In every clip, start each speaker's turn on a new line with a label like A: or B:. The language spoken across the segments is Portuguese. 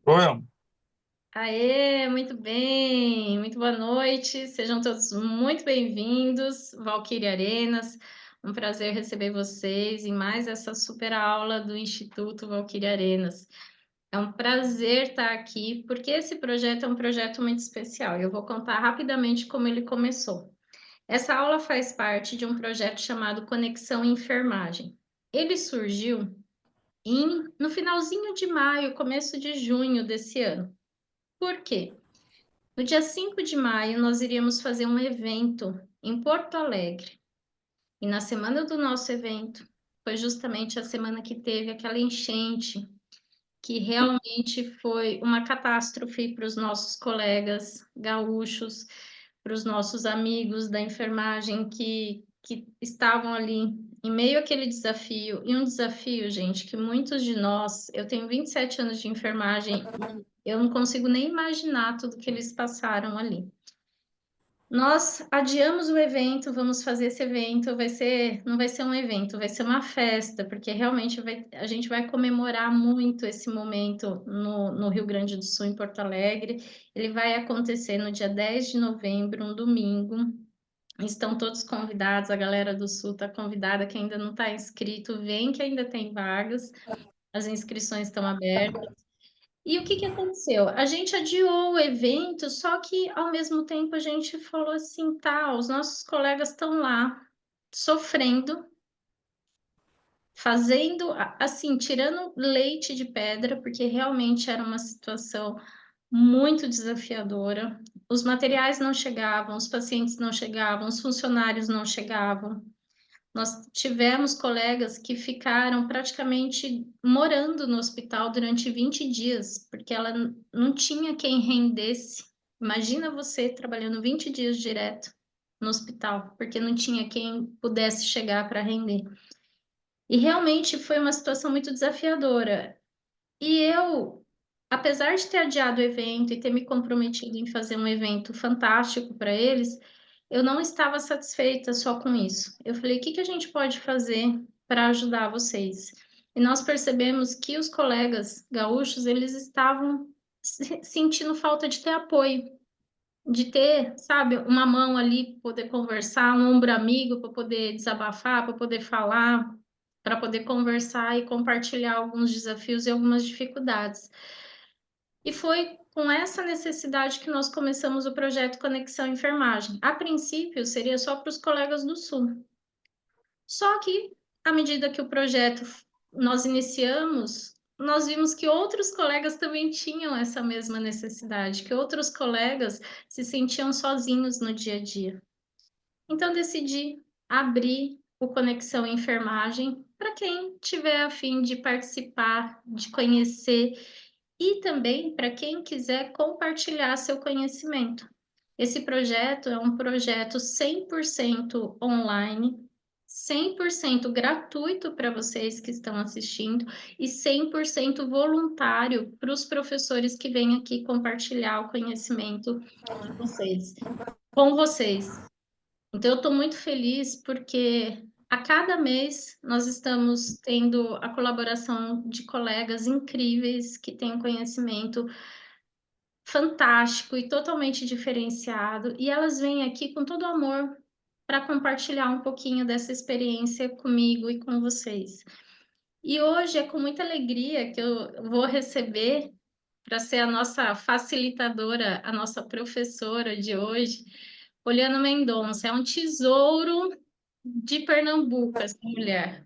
A: Oi,
B: Aê, muito bem, muito boa noite, sejam todos muito bem-vindos, Valquíria Arenas, um prazer receber vocês em mais essa super aula do Instituto Valquíria Arenas. É um prazer estar aqui, porque esse projeto é um projeto muito especial. Eu vou contar rapidamente como ele começou. Essa aula faz parte de um projeto chamado Conexão Enfermagem. Ele surgiu no finalzinho de maio, começo de junho desse ano. Por quê? No dia 5 de maio, nós iríamos fazer um evento em Porto Alegre. E na semana do nosso evento, foi justamente a semana que teve aquela enchente, que realmente foi uma catástrofe para os nossos colegas gaúchos, para os nossos amigos da enfermagem que estavam ali em meio àquele desafio. E um desafio, gente, que muitos de nós, eu tenho 27 anos de enfermagem, e eu não consigo nem imaginar tudo que eles passaram ali. Nós adiamos o evento, vamos fazer esse evento, não vai ser um evento, vai ser uma festa, porque realmente a gente vai comemorar muito esse momento no Rio Grande do Sul, em Porto Alegre. Ele vai acontecer no dia 10 de novembro, um domingo. Estão todos convidados, a galera do Sul está convidada, quem ainda não está inscrito, vem que ainda tem vagas, as inscrições estão abertas. E o que que aconteceu? A gente adiou o evento, só que ao mesmo tempo a gente falou assim, tá, os nossos colegas estão lá sofrendo, fazendo assim, tirando leite de pedra, porque realmente era uma situação muito desafiadora. Os materiais não chegavam, os pacientes não chegavam, os funcionários não chegavam. Nós tivemos colegas que ficaram praticamente morando no hospital durante 20 dias, porque ela não tinha quem rendesse. Imagina você trabalhando 20 dias direto no hospital, porque não tinha quem pudesse chegar para render. E realmente foi uma situação muito desafiadora. E eu, apesar de ter adiado o evento e ter me comprometido em fazer um evento fantástico para eles, eu não estava satisfeita só com isso. Eu falei, o que que a gente pode fazer para ajudar vocês? E nós percebemos que os colegas gaúchos, eles estavam sentindo falta de ter apoio, de ter, sabe, uma mão ali para poder conversar, um ombro amigo para poder desabafar, para poder falar, para poder conversar e compartilhar alguns desafios e algumas dificuldades. E foi com essa necessidade que nós começamos o projeto Conexão Enfermagem. A princípio, seria só para os colegas do Sul. Só que, à medida que o projeto nós iniciamos, nós vimos que outros colegas também tinham essa mesma necessidade, que outros colegas se sentiam sozinhos no dia a dia. Então, decidi abrir o Conexão Enfermagem para quem tiver a fim de participar, de conhecer e também para quem quiser compartilhar seu conhecimento. Esse projeto é um projeto 100% online, 100% gratuito para vocês que estão assistindo e 100% voluntário para os professores que vêm aqui compartilhar o conhecimento de vocês, com vocês. Então, eu estou muito feliz porque a cada mês nós estamos tendo a colaboração de colegas incríveis que têm um conhecimento fantástico e totalmente diferenciado, e elas vêm aqui com todo amor para compartilhar um pouquinho dessa experiência comigo e com vocês. E hoje é com muita alegria que eu vou receber para ser a nossa facilitadora, a nossa professora de hoje, Poliana Mendonça. É um tesouro de Pernambuco, essa mulher.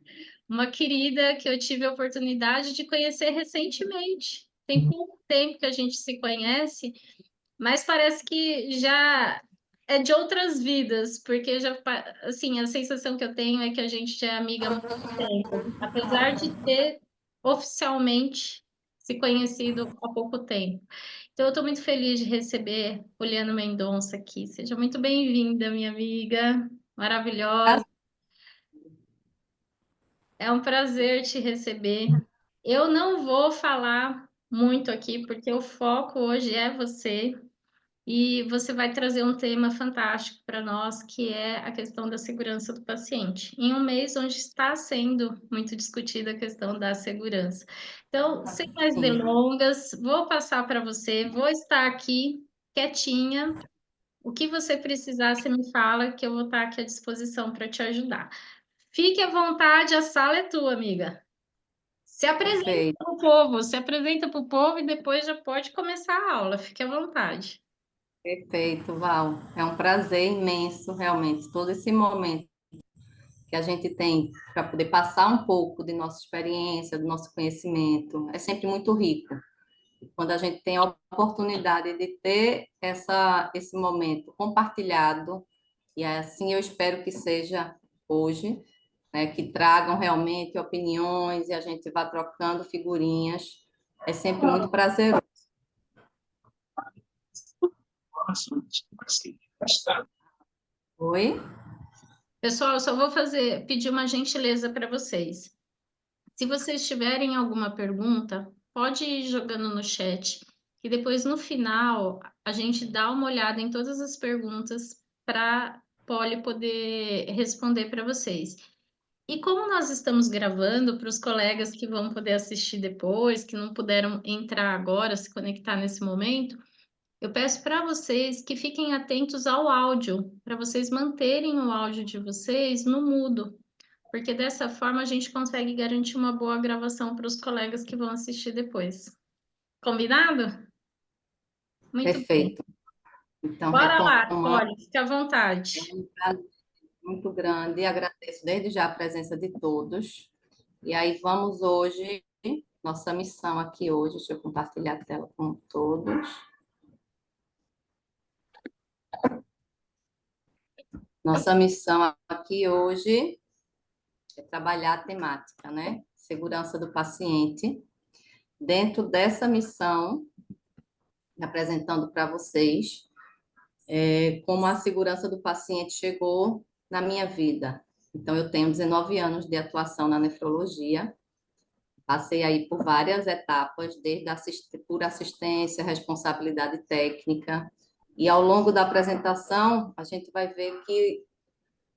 B: Uma querida que eu tive a oportunidade de conhecer recentemente. Tem pouco tempo que a gente se conhece, mas parece que já é de outras vidas, porque já, assim, a sensação que eu tenho é que a gente já é amiga há muito tempo, apesar de ter oficialmente se conhecido há pouco tempo. Então, eu estou muito feliz de receber Poliana Mendonça aqui. Seja muito bem-vinda, minha amiga, maravilhosa. É um prazer te receber. Eu não vou falar muito aqui, porque o foco hoje é você. e você vai trazer um tema fantástico para nós, que é a questão da segurança do paciente, em um mês onde está sendo muito discutida a questão da segurança. Então, sem mais
C: Sim,
B: delongas, vou passar para você, vou estar aqui quietinha. O que você precisar, você me fala, que eu vou estar aqui à disposição para te ajudar. Fique à vontade, a sala é tua, amiga. Se apresenta
C: perfeito,
B: para o povo, se apresenta para o povo e depois já pode começar a aula. Fique à vontade.
C: perfeito, Val. É um prazer imenso, realmente, todo esse momento que a gente tem para poder passar um pouco de nossa experiência, do nosso conhecimento, é sempre muito rico. Quando a gente tem a oportunidade de ter esse momento compartilhado, e é assim eu espero que seja hoje, né, que tragam realmente opiniões e a gente vá trocando figurinhas, é sempre muito prazeroso. Oi?
B: Pessoal, eu só vou pedir uma gentileza para vocês. Se vocês tiverem alguma pergunta, pode ir jogando no chat, e depois no final a gente dá uma olhada em todas as perguntas para Polly poder responder para vocês. E como nós estamos gravando para os colegas que vão poder assistir depois, que não puderam entrar agora, se conectar nesse momento, eu peço para vocês que fiquem atentos ao áudio, para vocês manterem o áudio de vocês no mudo, porque dessa forma a gente consegue garantir uma boa gravação para os colegas que vão assistir depois. Combinado? Muito bem.
C: Perfeito. Então,
B: Bora lá,
C: retomando,
B: Polly, fique à
C: é
B: vontade.
C: um prazer muito grande e agradeço desde já a presença de todos. E aí vamos hoje, nossa missão aqui hoje, deixa eu compartilhar a tela com todos. Nossa missão aqui hoje é trabalhar a temática, né? Segurança do paciente. Dentro dessa missão, apresentando para vocês como a segurança do paciente chegou na minha vida. Então, eu tenho 19 anos de atuação na nefrologia, passei aí por várias etapas, desde por assistência, responsabilidade técnica, e ao longo da apresentação, a gente vai ver que,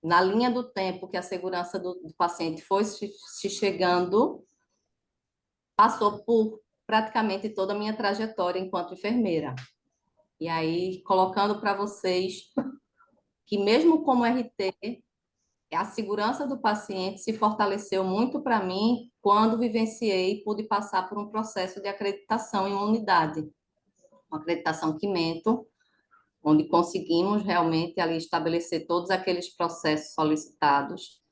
C: na linha do tempo que a segurança do paciente foi se chegando, passou por praticamente toda a minha trajetória enquanto enfermeira. E aí, colocando para vocês que mesmo como RT, a segurança do paciente se fortaleceu muito para mim quando vivenciei e pude passar por um processo de acreditação em uma unidade, uma acreditação Quimento, onde conseguimos realmente ali estabelecer todos aqueles processos solicitados.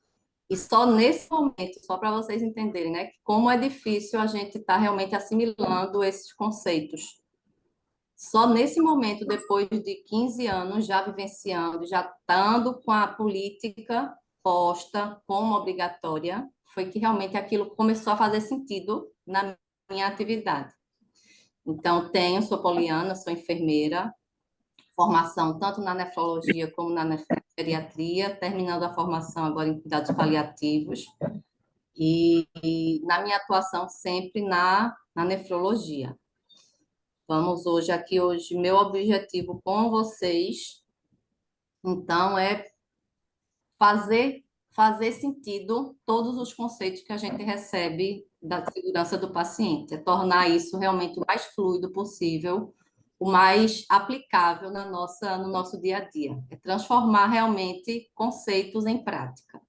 C: E só nesse momento, só para vocês entenderem, né, como é difícil a gente estar realmente assimilando esses conceitos. Só nesse momento, depois de 15 anos já vivenciando, já estando com a política posta como obrigatória, foi que realmente aquilo começou a fazer sentido na minha atividade. Então, sou poliana, sou enfermeira, formação tanto na nefrologia como na nefrogeriatria, terminando a formação agora em cuidados paliativos, e na minha atuação sempre na nefrologia. Vamos hoje, meu objetivo com vocês, então, é fazer sentido todos os conceitos que a gente recebe da segurança do paciente, é tornar isso realmente o mais fluido possível, o mais aplicável no nosso dia a dia, é transformar realmente conceitos em prática.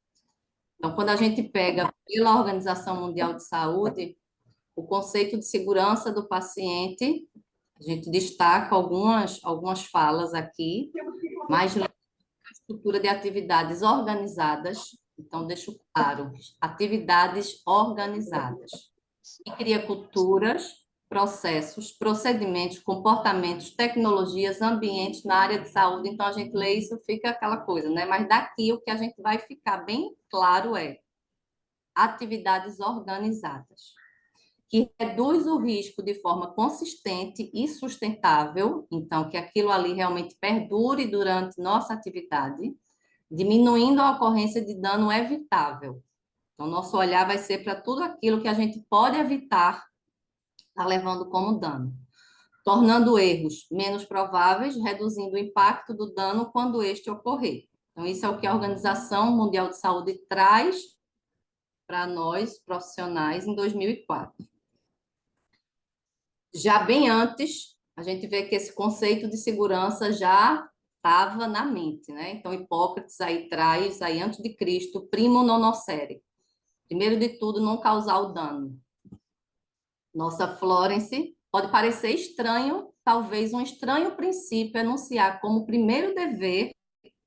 C: Então, quando a gente pega pela Organização Mundial de Saúde, o conceito de segurança do paciente, a gente destaca algumas falas aqui, mas a estrutura de atividades organizadas, então deixo claro, atividades organizadas, e cria culturas, processos, procedimentos, comportamentos, tecnologias, ambientes na área de saúde. Então a gente lê isso, fica aquela coisa, né? Mas daqui o que a gente vai ficar bem claro é atividades organizadas, que reduz o risco de forma consistente e sustentável, então que aquilo ali realmente perdure durante nossa atividade, diminuindo a ocorrência de dano evitável. Então, nosso olhar vai ser para tudo aquilo que a gente pode evitar, tá levando como dano. tornando erros menos prováveis, reduzindo o impacto do dano quando este ocorrer. Então, isso é o que a Organização Mundial de Saúde traz para nós, profissionais, em 2004. Já bem antes, a gente vê que esse conceito de segurança já estava na mente, né? Então, Hipócrates aí traz, aí antes de Cristo, primo non nocere. Primeiro de tudo, não causar o dano. Nossa Florence, pode parecer estranho, talvez um estranho princípio enunciar como primeiro dever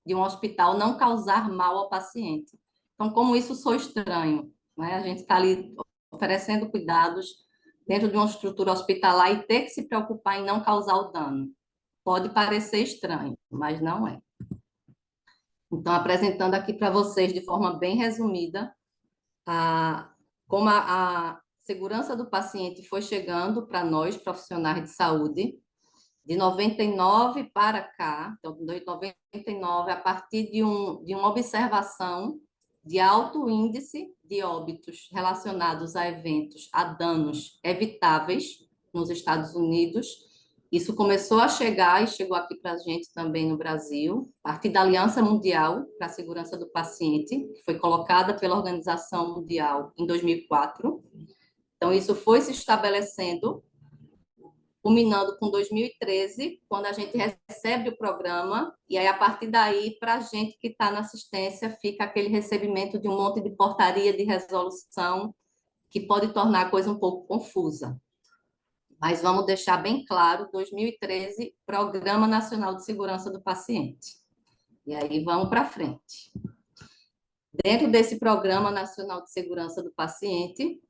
C: de um hospital não causar mal ao paciente. Então, como isso soa estranho, né? A gente está ali oferecendo cuidados dentro de uma estrutura hospitalar e ter que se preocupar em não causar o dano. Pode parecer estranho, mas não é. Então, apresentando aqui para vocês de forma bem resumida, como a segurança do paciente foi chegando para nós, profissionais de saúde, de 99 para cá, então, de 99, a partir de uma observação de alto índice de óbitos relacionados a eventos, a danos evitáveis nos Estados Unidos. Isso começou a chegar e chegou aqui para a gente também no Brasil, a partir da Aliança Mundial para a Segurança do Paciente, que foi colocada pela Organização Mundial em 2004. Então, isso foi se estabelecendo, culminando com 2013, quando a gente recebe o programa, e aí, a partir daí, para a gente que está na assistência, fica aquele recebimento de um monte de portaria de resolução, que pode tornar a coisa um pouco confusa. Mas vamos deixar bem claro, 2013, Programa Nacional de Segurança do Paciente. E aí vamos para frente. Dentro desse Programa Nacional de Segurança do Paciente,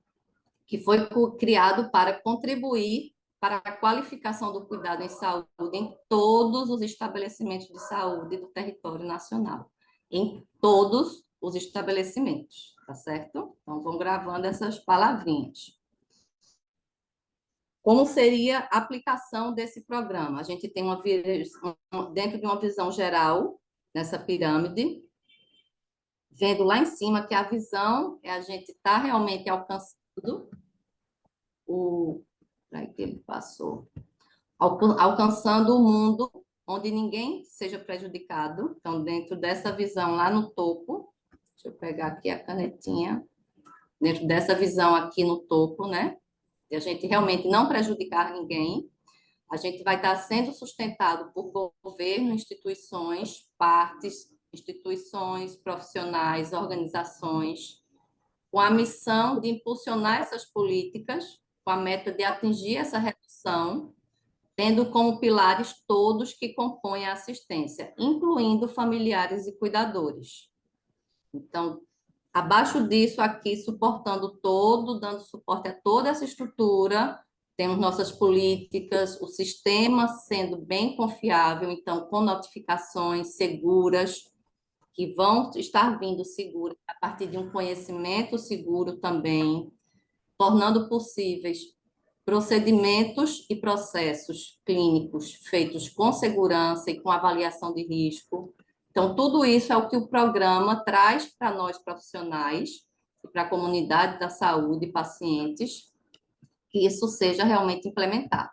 C: que foi criado para contribuir para a qualificação do cuidado em saúde em todos os estabelecimentos de saúde do território nacional. Em todos os estabelecimentos, tá certo? Então, vamos gravando essas palavrinhas. Como seria a aplicação desse programa? A gente tem dentro de uma visão geral, nessa pirâmide, vendo lá em cima que a visão é a gente estar realmente alcançando Aí que ele passou. Alcançando o mundo onde ninguém seja prejudicado. Então, dentro dessa visão lá no topo, deixa eu pegar aqui a canetinha, dentro dessa visão aqui no topo, né? De a gente realmente não prejudicar ninguém, a gente vai estar sendo sustentado por governo, instituições, partes, instituições, profissionais, organizações, com a missão de impulsionar essas políticas, com a meta de atingir essa redução, tendo como pilares todos que compõem a assistência, incluindo familiares e cuidadores. Então, abaixo disso aqui, suportando todo, dando suporte a toda essa estrutura, temos nossas políticas, o sistema sendo bem confiável, então, com notificações seguras, que vão estar vindo seguras a partir de um conhecimento seguro também, tornando possíveis procedimentos e processos clínicos feitos com segurança e com avaliação de risco. Então, tudo isso é o que o programa traz para nós profissionais e para a comunidade da saúde e pacientes, que isso seja realmente implementado.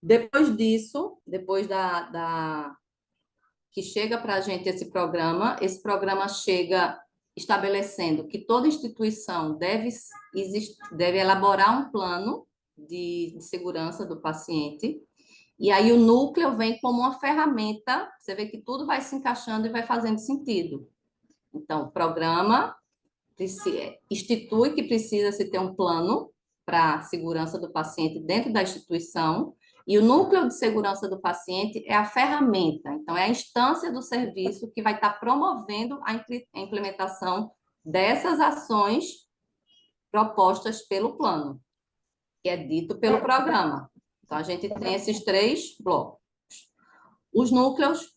C: Depois disso, depois que chega para a gente esse programa chega estabelecendo que toda instituição deve elaborar um plano de segurança do paciente, e aí o núcleo vem como uma ferramenta, você vê que tudo vai se encaixando e vai fazendo sentido. Então, o programa institui que precisa se ter um plano para a segurança do paciente dentro da instituição, e o núcleo de segurança do paciente é a ferramenta, então é a instância do serviço que vai estar promovendo a implementação dessas ações propostas pelo plano, que é dito pelo programa. Então, a gente tem esses 3 blocos. Os núcleos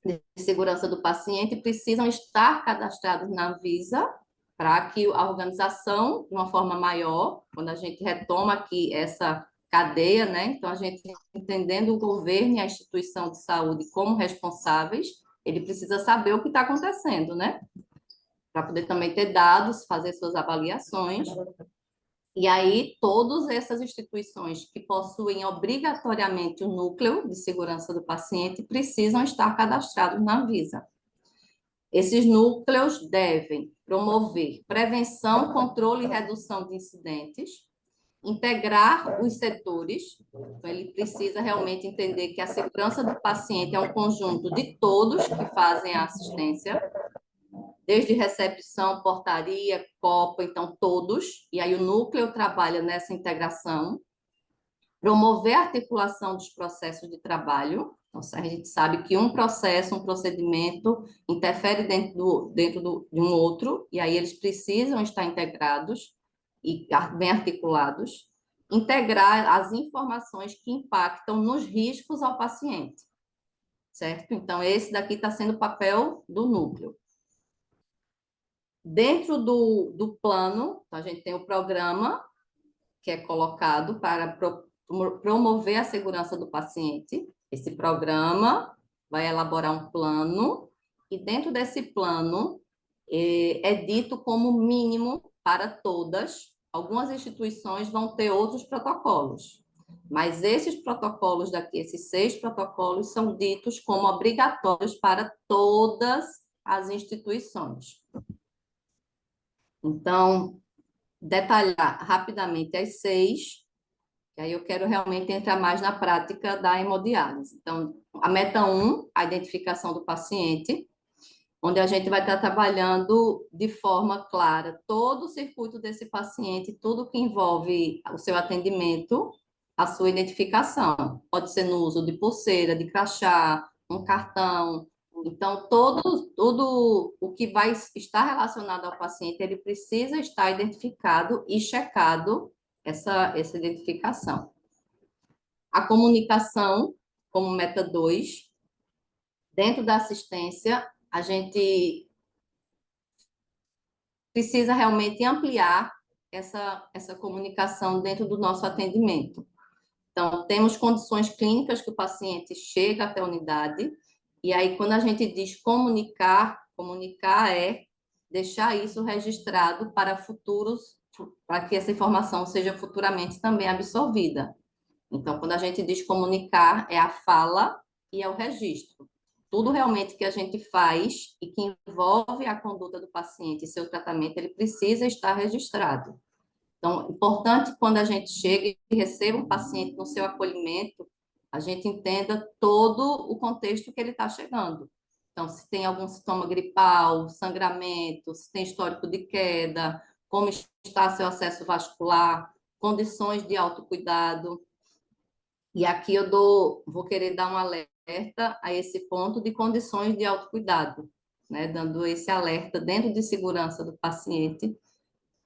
C: de segurança do paciente precisam estar cadastrados na Anvisa para que a organização, de uma forma maior, quando a gente retoma aqui essa cadeia, né? Então, a gente entendendo o governo e a instituição de saúde como responsáveis, ele precisa saber o que está acontecendo, né? Para poder também ter dados, fazer suas avaliações. E aí, todas essas instituições que possuem obrigatoriamente o núcleo de segurança do paciente precisam estar cadastrados na Anvisa. Esses núcleos devem promover prevenção, controle e redução de incidentes, integrar os setores. Então, ele precisa realmente entender que a segurança do paciente é um conjunto de todos que fazem a assistência, desde recepção, portaria, copa, então todos, e aí o núcleo trabalha nessa integração, promover a articulação dos processos de trabalho. Então, a gente sabe que um processo, um procedimento interfere de um outro, e aí eles precisam estar integrados e bem articulados. Integrar as informações que impactam nos riscos ao paciente, certo? Então, esse daqui está sendo o papel do núcleo. Dentro do plano, a gente tem o programa que é colocado para promover a segurança do paciente. Esse programa vai elaborar um plano e dentro desse plano é dito como mínimo para todas. Algumas instituições vão ter outros protocolos, mas esses protocolos daqui, esses 6 protocolos, são ditos como obrigatórios para todas as instituições. Então, detalhar rapidamente as 6, que aí eu quero realmente entrar mais na prática da hemodiálise. Então, a meta 1, a identificação do paciente, onde a gente vai estar trabalhando de forma clara todo o circuito desse paciente, tudo que envolve o seu atendimento, a sua identificação. Pode ser no uso de pulseira, de crachá, um cartão. Então, todo o que vai estar relacionado ao paciente, ele precisa estar identificado e checado essa identificação. A comunicação, como meta 2, dentro da assistência, a gente precisa realmente ampliar essa comunicação dentro do nosso atendimento. Então, temos condições clínicas que o paciente chega até a unidade, e aí, quando a gente diz comunicar é deixar isso registrado para futuros, para que essa informação seja futuramente também absorvida. Então, quando a gente diz comunicar, é a fala e é o registro. Tudo realmente que a gente faz e que envolve a conduta do paciente e seu tratamento, ele precisa estar registrado. Então, importante quando a gente chega e receba um paciente no seu acolhimento, a gente entenda todo o contexto que ele está chegando. Então, se tem algum sintoma gripal, sangramento, se tem histórico de queda, como está seu acesso vascular, condições de autocuidado. E aqui eu vou querer dar um alerta a esse ponto de condições de autocuidado, né? Dando esse alerta dentro de segurança do paciente.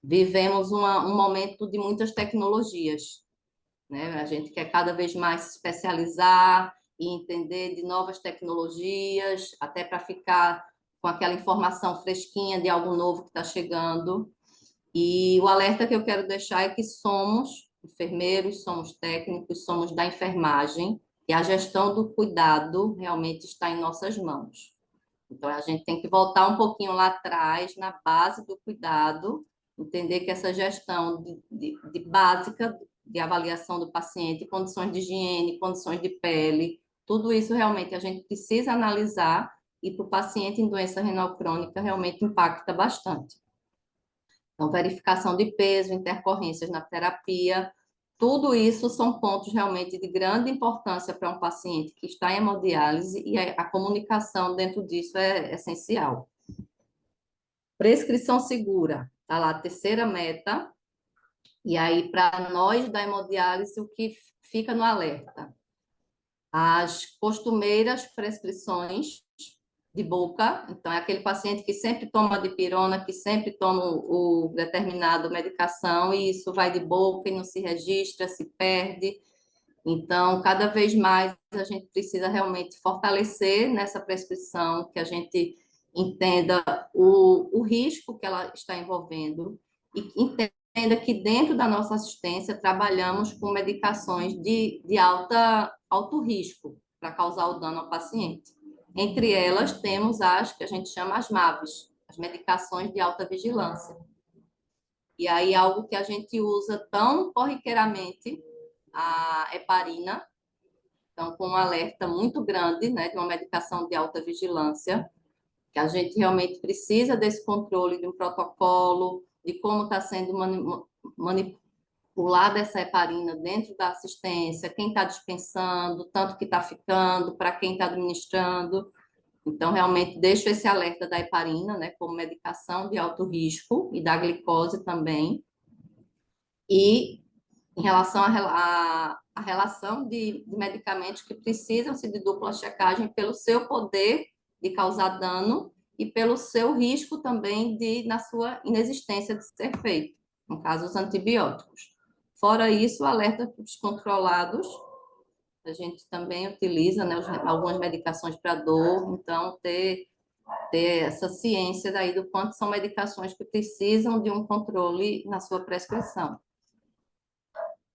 C: Vivemos um momento de muitas tecnologias, né? A gente quer cada vez mais se especializar e entender de novas tecnologias, até para ficar com aquela informação fresquinha de algo novo que está chegando. E o alerta que eu quero deixar é que somos enfermeiros, somos técnicos, somos da enfermagem, e a gestão do cuidado realmente está em nossas mãos. Então, a gente tem que voltar um pouquinho lá atrás, na base do cuidado, entender que essa gestão de básica de avaliação do paciente, condições de higiene, condições de pele, tudo isso realmente a gente precisa analisar e para o paciente em doença renal crônica realmente impacta bastante. Então, verificação de peso, intercorrências na terapia, tudo isso são pontos realmente de grande importância para um paciente que está em hemodiálise e a comunicação dentro disso é essencial. Prescrição segura, está lá a terceira meta, e aí para nós da hemodiálise o que fica no alerta? As costumeiras prescrições de boca, então é aquele paciente que sempre toma dipirona, que sempre toma o determinado medicação, e isso vai de boca e não se registra, se perde. Então, cada vez mais a gente precisa realmente fortalecer nessa prescrição, que a gente entenda o risco que ela está envolvendo e entenda que dentro da nossa assistência trabalhamos com medicações de alto risco para causar o dano ao paciente. Entre elas, temos as que a gente chama as MAVs, as medicações de alta vigilância. E aí, algo que a gente usa tão corriqueiramente, a heparina, então, com um alerta muito grande, né, de uma medicação de alta vigilância, que a gente realmente precisa desse controle de um protocolo, de como está sendo manipulada essa heparina dentro da assistência, quem está dispensando, tanto que está ficando, para quem está administrando. Então, realmente, deixo esse alerta da heparina, né, como medicação de alto risco, e da glicose também. E em relação à relação de medicamentos que precisam-se de dupla checagem pelo seu poder de causar dano e pelo seu risco também na sua inexistência de ser feito, no caso, os antibióticos. Fora isso, o alerta para os controlados, a gente também utiliza, né, algumas medicações para dor, então ter essa ciência daí do quanto são medicações que precisam de um controle na sua prescrição.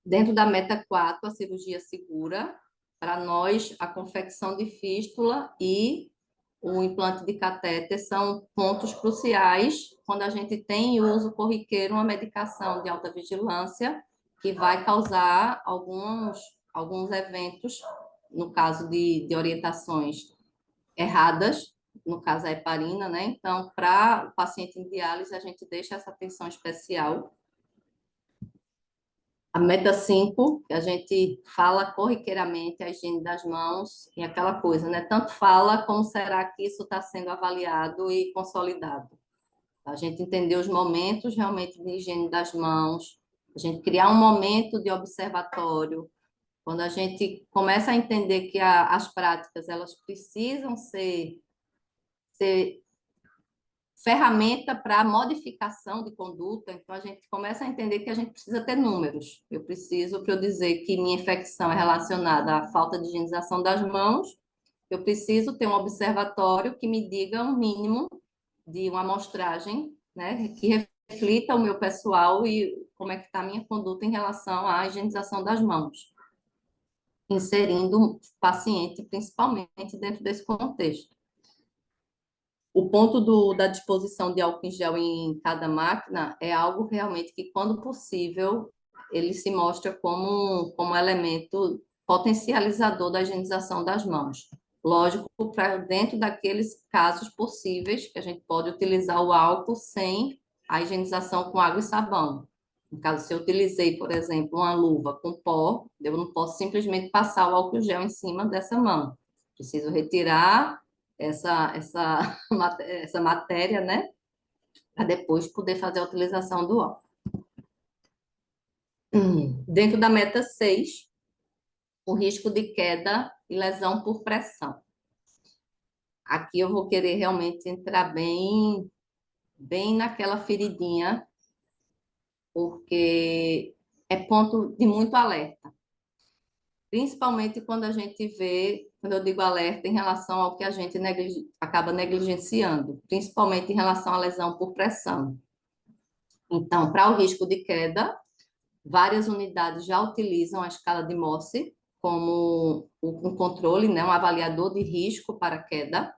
C: Dentro da meta 4, a cirurgia segura, para nós, a confecção de fístula e o implante de catéter são pontos cruciais quando a gente tem em uso corriqueiro uma medicação de alta vigilância que vai causar alguns eventos, no caso de orientações erradas, no caso a heparina, né? Então, para o paciente em diálise, a gente deixa essa atenção especial. A meta 5, que a gente fala corriqueiramente, a higiene das mãos e aquela coisa, né? Tanto fala como será que isso está sendo avaliado e consolidado. A gente entender os momentos realmente de higiene das mãos, a gente criar um momento de observatório. Quando a gente começa a entender que as práticas elas precisam ser ferramenta para modificação de conduta, então a gente começa a entender que a gente precisa ter números. Eu preciso, para eu dizer que minha infecção é relacionada à falta de higienização das mãos, eu preciso ter um observatório que me diga um mínimo de uma amostragem, né, que reflita o meu pessoal e como é que está a minha conduta em relação à higienização das mãos, inserindo o paciente principalmente dentro desse contexto. O ponto da disposição de álcool em gel em cada máquina é algo realmente que, quando possível, ele se mostra como um elemento potencializador da higienização das mãos. Lógico, para dentro daqueles casos possíveis que a gente pode utilizar o álcool sem a higienização com água e sabão. No caso, se eu utilizei, por exemplo, uma luva com pó, eu não posso simplesmente passar o álcool gel em cima dessa mão. Preciso retirar essa matéria, né? Para depois poder fazer a utilização do álcool. Dentro da meta 6, o risco de queda e lesão por pressão. Aqui eu vou querer realmente entrar bem naquela feridinha, porque é ponto de muito alerta. Principalmente quando a gente vê, quando eu digo alerta, em relação ao que a gente acaba negligenciando, principalmente em relação à lesão por pressão. Então, para o risco de queda, várias unidades já utilizam a escala de Morse como um controle, né, um avaliador de risco para queda.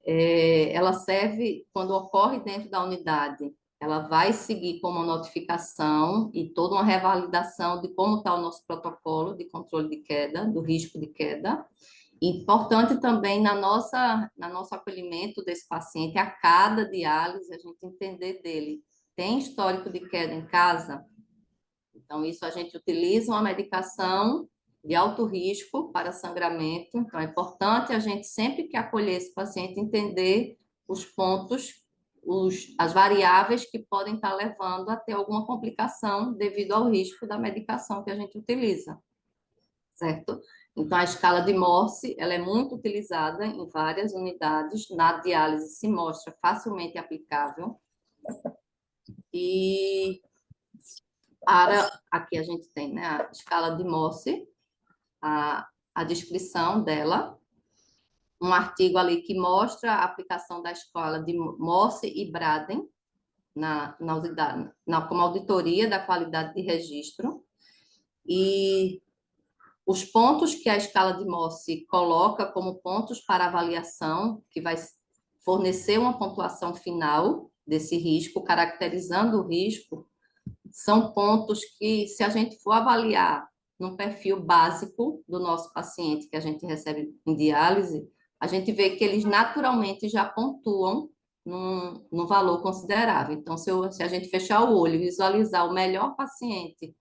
C: Ela serve, quando ocorre dentro da unidade, ela vai seguir com uma notificação e toda uma revalidação de como está o nosso protocolo de controle de queda, do risco de queda. Importante também no nosso acolhimento desse paciente, a cada diálise, a gente entender dele. Tem histórico de queda em casa? Então, isso a gente utiliza uma medicação de alto risco para sangramento. Então, é importante a gente, sempre que acolher esse paciente, entender os pontos, as variáveis que podem estar levando a ter alguma complicação devido ao risco da medicação que a gente utiliza, certo? Então, a escala de Morse, ela é muito utilizada em várias unidades. Na diálise se mostra facilmente aplicável. E aqui a gente tem, né, a escala de Morse, a descrição dela, um artigo ali que mostra a aplicação da escala de Morse e Braden como auditoria da qualidade de registro, e os pontos que a escala de Morse coloca como pontos para avaliação, que vai fornecer uma pontuação final desse risco, caracterizando o risco, são pontos que, se a gente for avaliar num perfil básico do nosso paciente que a gente recebe em diálise, a gente vê que eles naturalmente já pontuam num valor considerável. Então, se a gente fechar o olho e visualizar o melhor paciente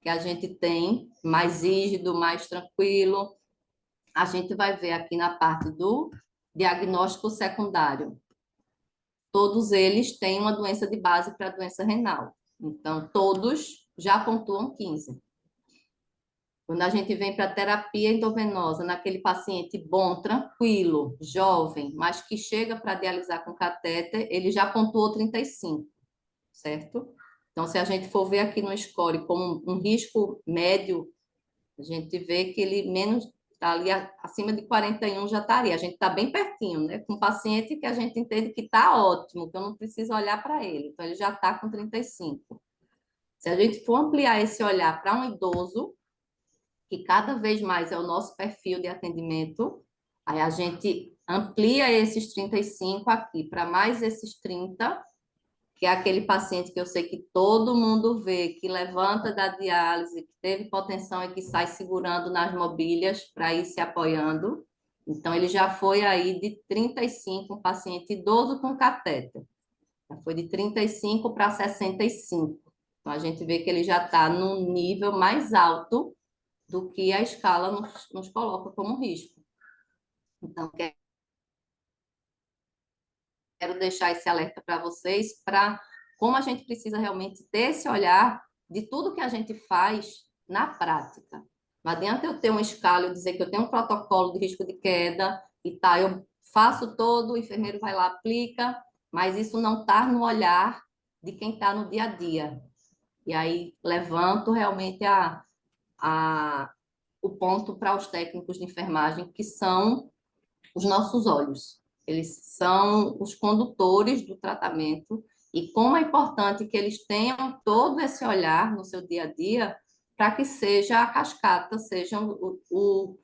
C: que a gente tem, mais rígido, mais tranquilo, a gente vai ver aqui na parte do diagnóstico secundário. Todos eles têm uma doença de base para doença renal. Então, todos já pontuam 15. Quando a gente vem para a terapia endovenosa, naquele paciente bom, tranquilo, jovem, mas que chega para dialisar com catéter, ele já pontuou 35, certo? Então, se a gente for ver aqui no score como um risco médio, a gente vê que ele menos, tá ali acima de 41 já estaria. A gente está bem pertinho, né? Com um paciente que a gente entende que está ótimo, que eu não preciso olhar para ele. Então, ele já está com 35. Se a gente for ampliar esse olhar para um idoso, que cada vez mais é o nosso perfil de atendimento, aí a gente amplia esses 35 aqui para mais esses 30, que é aquele paciente que eu sei que todo mundo vê, que levanta da diálise, que teve hipotensão e que sai segurando nas mobílias para ir se apoiando. Então, ele já foi aí de 35, um paciente idoso com catéter. Já foi de 35 para 65. Então, a gente vê que ele já está num nível mais alto do que a escala nos coloca como risco. Então, quero deixar esse alerta para vocês, para como a gente precisa realmente ter esse olhar de tudo que a gente faz na prática. Não adianta eu ter uma escala e dizer que eu tenho um protocolo de risco de queda e tá, eu faço todo, o enfermeiro vai lá, aplica, mas isso não está no olhar de quem está no dia a dia. E aí levanto realmente o ponto para os técnicos de enfermagem, que são os nossos olhos. Eles são os condutores do tratamento e como é importante que eles tenham todo esse olhar no seu dia a dia para que seja a cascata, sejam os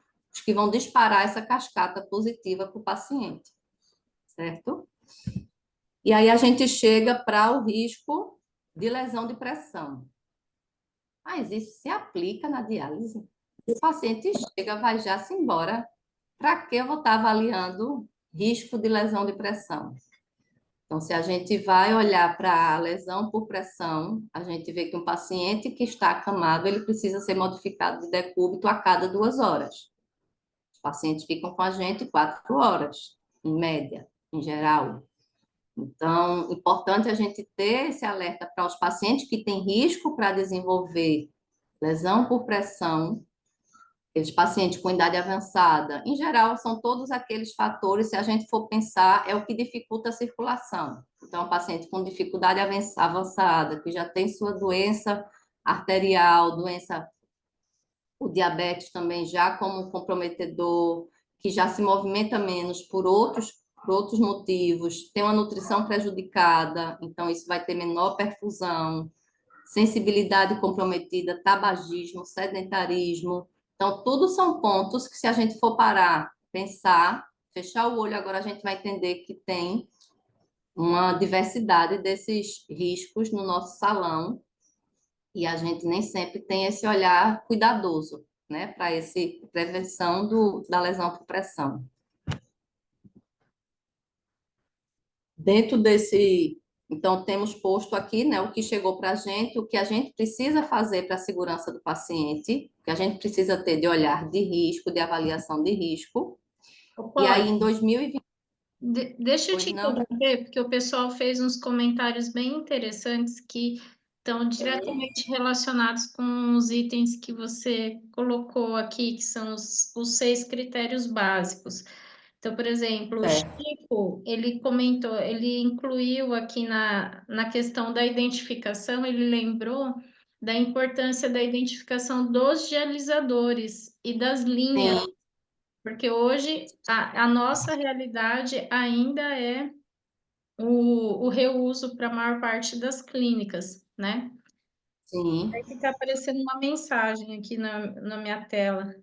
C: que vão disparar essa cascata positiva para o paciente, certo? E aí a gente chega para o risco de lesão de pressão. Mas isso se aplica na diálise. O paciente chega, vai já se embora. Para que eu vou estar avaliando risco de lesão de pressão? Então, se a gente vai olhar para a lesão por pressão, a gente vê que um paciente que está acamado, ele precisa ser modificado de decúbito a cada 2 horas. Os pacientes ficam com a gente 4 horas, em média, em geral. Então, importante a gente ter esse alerta para os pacientes que têm risco para desenvolver lesão por pressão, aqueles pacientes com idade avançada. Em geral, são todos aqueles fatores, se a gente for pensar, é o que dificulta a circulação. Então, um paciente com dificuldade avançada, que já tem sua doença arterial, o diabetes também já como comprometedor, que já se movimenta menos por outros motivos, tem uma nutrição prejudicada, então isso vai ter menor perfusão, sensibilidade comprometida, tabagismo, sedentarismo. Então, tudo são pontos que, se a gente for parar, pensar, fechar o olho, agora a gente vai entender que tem uma diversidade desses riscos no nosso salão e a gente nem sempre tem esse olhar cuidadoso, né, para essa prevenção da lesão por pressão. Dentro desse, então, temos posto aqui, né, o que chegou para a gente, o que a gente precisa fazer para a segurança do paciente, que a gente precisa ter de olhar de risco, de avaliação de risco. E aí, em 2020...
B: Deixa eu
C: Pois
B: te
C: não?
B: interromper, porque o pessoal fez uns comentários bem interessantes que estão diretamente relacionados com os itens que você colocou aqui, que são os 6 critérios básicos. Então, por exemplo, o
C: Certo.
B: Chico, ele comentou, ele incluiu aqui na questão da identificação, ele lembrou da importância da identificação dos dialisadores e das linhas,
C: Sim,
B: porque hoje a nossa realidade ainda é o reuso para a maior parte das clínicas, né?
C: sim.
B: Aí fica aparecendo uma mensagem aqui na minha tela.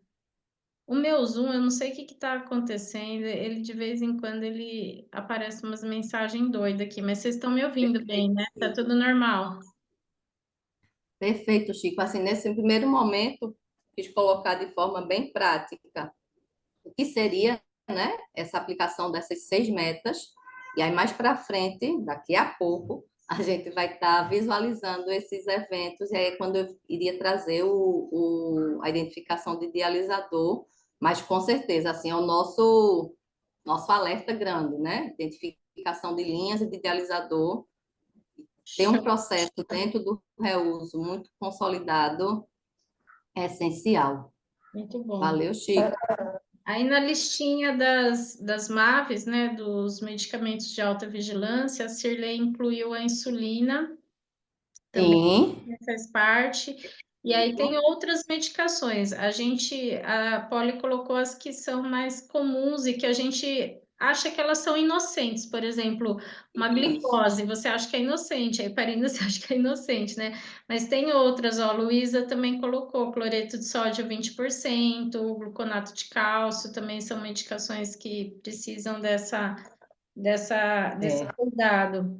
B: O meu Zoom, eu não sei o que está acontecendo, ele de vez em quando ele aparece umas mensagens doidas aqui, mas vocês estão me ouvindo bem,
C: Perfeito,
B: né? Tá
C: Chico.
B: tudo normal.
C: Perfeito, Chico. Assim, nesse primeiro momento, quis colocar de forma bem prática o que seria, né, essa aplicação dessas 6 metas. E aí, mais para frente, daqui a pouco, a gente vai estar visualizando esses eventos. E aí, é quando eu iria trazer a identificação de idealizador, mas com certeza, assim, é o nosso alerta grande, né? Identificação de linhas e de idealizador. Ter um
B: Show.
C: processo dentro do reuso muito consolidado é essencial.
B: Muito bom.
C: Valeu, Chico.
B: Aí na listinha das MAVs, né, dos medicamentos de alta vigilância, a Cirlei incluiu a insulina, também
C: Sim,
B: faz parte. E aí tem outras medicações. A Polly colocou as que são mais comuns e que a gente acha que elas são inocentes. Por exemplo, uma
C: isso.
B: glicose, você acha que é inocente, a heparina você acha que é inocente, né? Mas tem outras, ó, a Luísa também colocou cloreto de sódio 20%, gluconato de cálcio, também são medicações que precisam desse
C: É,
B: cuidado.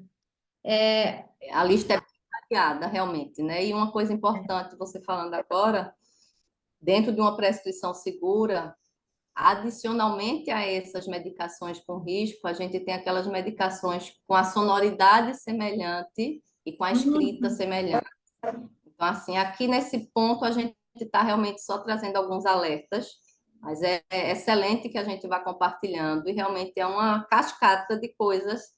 C: a lista é bem variada, realmente, né? E uma coisa importante, você falando agora, dentro de uma prescrição segura, adicionalmente a essas medicações com risco, a gente tem aquelas medicações com a sonoridade semelhante e com a escrita
B: Uhum.
C: semelhante. Então, assim, aqui nesse ponto a gente está realmente só trazendo alguns alertas, mas é excelente que a gente vá compartilhando e realmente é uma cascata de coisas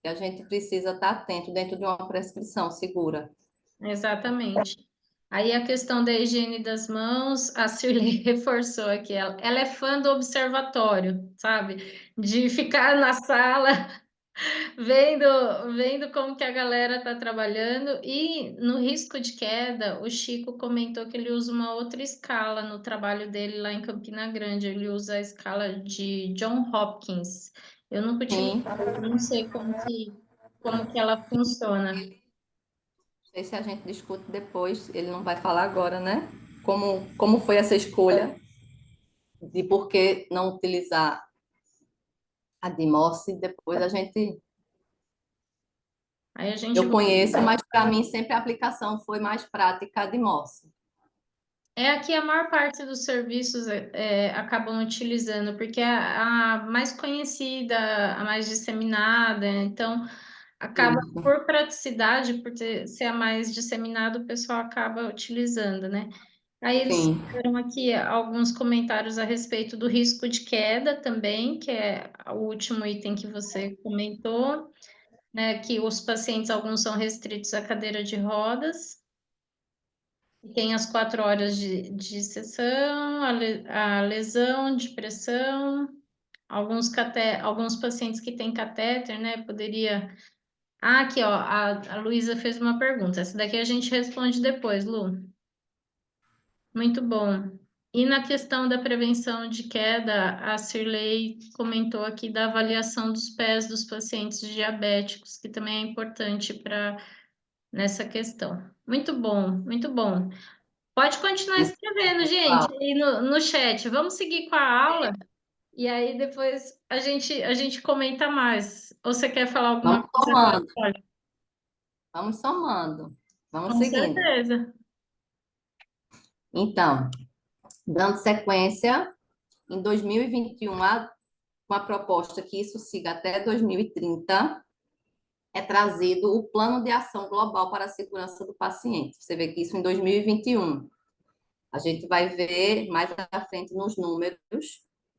C: que a gente precisa estar atento dentro de uma prescrição segura.
B: Exatamente. Aí a questão da higiene das mãos, a Shirley reforçou aqui. Ela é fã do observatório, sabe? De ficar na sala vendo, vendo como que a galera está trabalhando. E no risco de queda, o Chico comentou que ele usa uma outra escala no trabalho dele lá em Campina Grande. Ele usa a escala de John Hopkins. Eu nunca utilizei,
C: Sim,
B: não sei como que ela funciona.
C: sei se a gente discute depois, ele não vai falar agora, né? Como foi essa escolha de por que não utilizar a Dimorse, depois a gente.
B: Aí a gente
C: Eu conheço, mas para mim sempre a aplicação foi mais prática a Dimorse.
B: É aqui a maior parte dos serviços acabam utilizando, porque é a mais conhecida, a mais disseminada, então acaba
C: Isso.
B: por praticidade, ser a mais disseminada, o pessoal acaba utilizando, né? Aí eles
C: Sim,
B: fizeram aqui alguns comentários a respeito do risco de queda também, que é o último item que você comentou, né? Que os pacientes, alguns são restritos à cadeira de rodas. Tem as 4 horas de sessão, a lesão de pressão, alguns pacientes que têm catéter, né? Poderia. Ah, aqui, ó, a Luísa fez uma pergunta. Essa daqui a gente responde depois, Lu. Muito bom. E na questão da prevenção de queda, a Cirlei comentou aqui da avaliação dos pés dos pacientes diabéticos, que também é importante para nessa questão. Muito bom, muito bom. Pode continuar escrevendo, gente,
C: pessoal,
B: aí no chat. Vamos seguir com a aula e aí depois a gente comenta mais. Ou você quer falar alguma
C: vamos
B: coisa agora?
C: somando,
B: Olha,
C: vamos somando, vamos
B: com
C: seguindo.
B: certeza.
C: Então, dando sequência, em 2021, uma proposta que isso siga até 2030, é trazido o Plano de Ação Global para a Segurança do Paciente. Você vê que isso em 2021. A gente vai ver mais à frente nos números,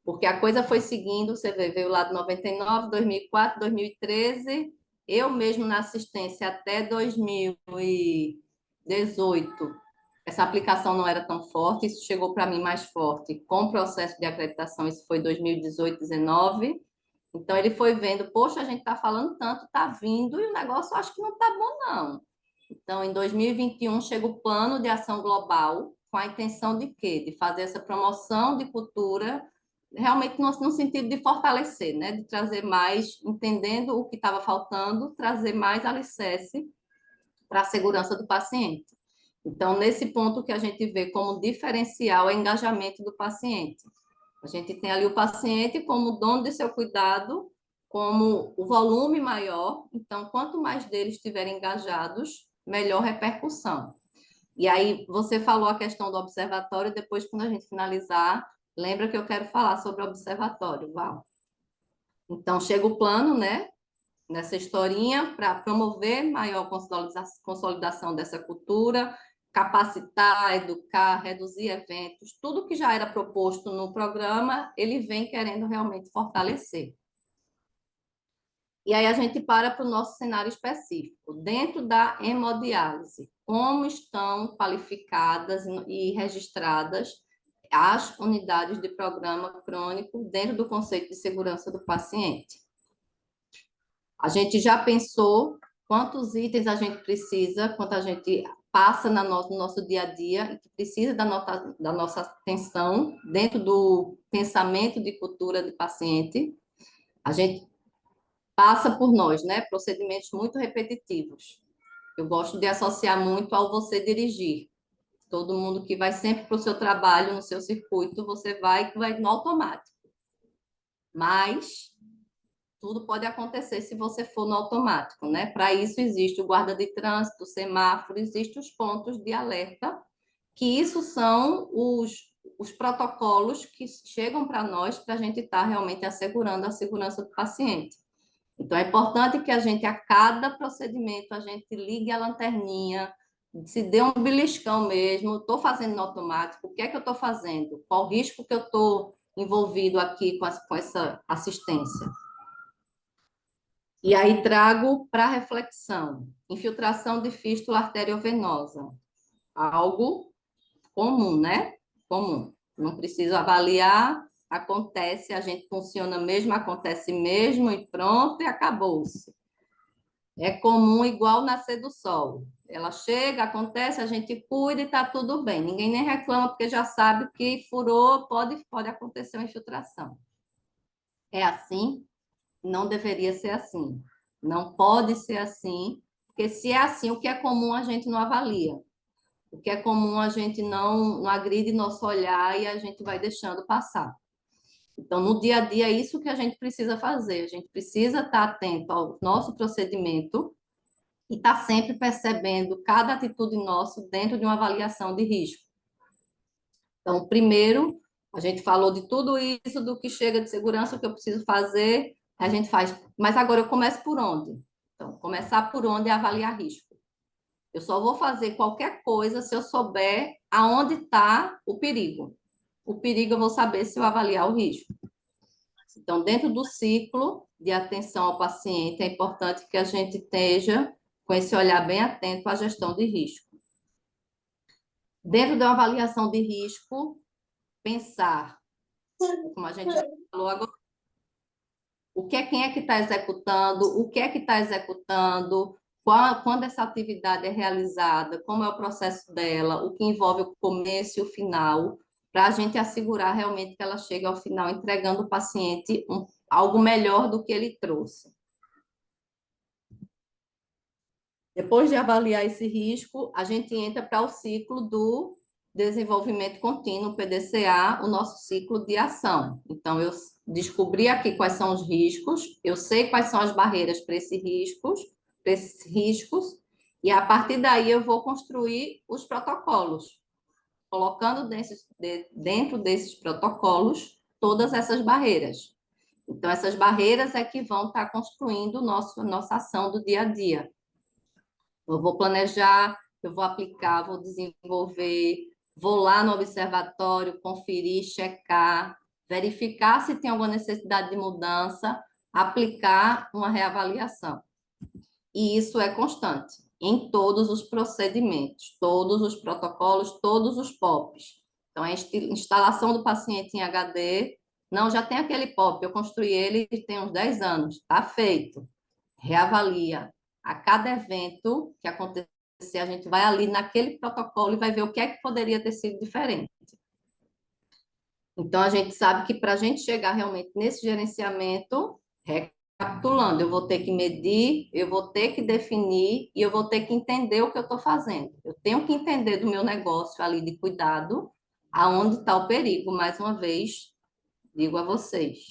C: porque a coisa foi seguindo, você vê, veio lá de 99, 2004, 2013, eu mesmo na assistência até 2018. Essa aplicação não era tão forte, isso chegou para mim mais forte com o processo de acreditação, isso foi 2018, 19. Então ele foi vendo, poxa, a gente está falando tanto, está vindo e o negócio acho que não está bom, não. Então, em 2021, chega o plano de ação global, com a intenção de quê? De fazer essa promoção de cultura, realmente no sentido de fortalecer, né? De trazer mais, entendendo o que estava faltando, trazer mais alicerce para a segurança do paciente. Então, nesse ponto que a gente vê como diferencial é o engajamento do paciente. A gente tem ali o paciente como dono de seu cuidado, como o volume maior, então, quanto mais deles estiverem engajados, melhor repercussão. E aí, você falou a questão do observatório, depois, quando a gente finalizar, lembra que eu quero falar sobre o observatório, Val. Então, chega o plano, né, nessa historinha, para promover maior consolidação dessa cultura, capacitar, educar, reduzir eventos, tudo que já era proposto no programa, ele vem querendo realmente fortalecer. E aí a gente para o nosso cenário específico. Dentro da hemodiálise, como estão qualificadas e registradas as unidades de programa crônico dentro do conceito de segurança do paciente? A gente já pensou quantos itens a gente precisa, quanto a gente passa no nosso dia a dia e que precisa da nossa atenção dentro do pensamento de cultura do paciente. A gente passa por nós, né? Procedimentos muito repetitivos. Eu gosto de associar muito ao você dirigir. Todo mundo que vai sempre para o seu trabalho, no seu circuito, você vai no automático. Mas tudo pode acontecer se você for no automático, né? Para isso existe o guarda de trânsito, o semáforo, existem os pontos de alerta, que isso são os protocolos que chegam para nós para a gente estar realmente assegurando a segurança do paciente. Então, é importante que a gente, a cada procedimento, a gente ligue a lanterninha, se dê um beliscão mesmo, estou fazendo no automático, o que é que eu estou fazendo? Qual o risco que eu estou envolvido aqui com essa assistência? E aí trago para reflexão, infiltração de fístula arteriovenosa, algo comum, né? Comum. Não preciso avaliar, acontece, a gente funciona mesmo, acontece mesmo e pronto, e acabou-se. É comum igual nascer do sol. Ela chega, acontece, a gente cuida e está tudo bem. Ninguém nem reclama porque já sabe que furou, pode acontecer uma infiltração. É assim? Não deveria ser assim. Não pode ser assim, porque se é assim, o que é comum a gente não avalia. O que é comum a gente não agride nosso olhar e a gente vai deixando passar. Então, no dia a dia, é isso que a gente precisa fazer. A gente precisa estar atento ao nosso procedimento e estar sempre percebendo cada atitude nossa dentro de uma avaliação de risco. Então, primeiro, a gente falou de tudo isso, do que chega de segurança, o que eu preciso fazer, a gente faz. Mas agora eu começo por onde? Então, começar por onde é avaliar risco. Eu só vou fazer qualquer coisa se eu souber aonde está o perigo. O perigo eu vou saber se eu avaliar o risco. Então, dentro do ciclo de atenção ao paciente, é importante que a gente esteja com esse olhar bem atento à gestão de risco. Dentro da avaliação de risco, pensar, como a gente já falou agora, quem é que está executando, o que é que está executando, quando essa atividade é realizada, como é o processo dela, o que envolve o começo e o final, para a gente assegurar realmente que ela chegue ao final entregando ao paciente algo melhor do que ele trouxe. Depois de avaliar esse risco, a gente entra para o ciclo do desenvolvimento contínuo, PDCA, o nosso ciclo de ação. Então, eu descobri aqui quais são os riscos, eu sei quais são as barreiras para esses riscos, e a partir daí eu vou construir os protocolos, colocando dentro desses protocolos todas essas barreiras. Então, essas barreiras é que vão estar construindo nossa ação do dia a dia. Eu vou planejar, eu vou aplicar, vou desenvolver, vou lá no observatório, conferir, checar, verificar se tem alguma necessidade de mudança, aplicar uma reavaliação. E isso é constante em todos os procedimentos, todos os protocolos, todos os POPs. Então, a instalação do paciente em HD, não, já tem aquele POP, eu construí ele tem uns 10 anos, está feito. Reavalia. A cada evento que acontecer, a gente vai ali naquele protocolo e vai ver o que é que poderia ter sido diferente. Então, a gente sabe que para a gente chegar realmente nesse gerenciamento, recapitulando, eu vou ter que medir, eu vou ter que definir e eu vou ter que entender o que eu estou fazendo. Eu tenho que entender do meu negócio ali de cuidado, aonde está o perigo, mais uma vez, digo a vocês.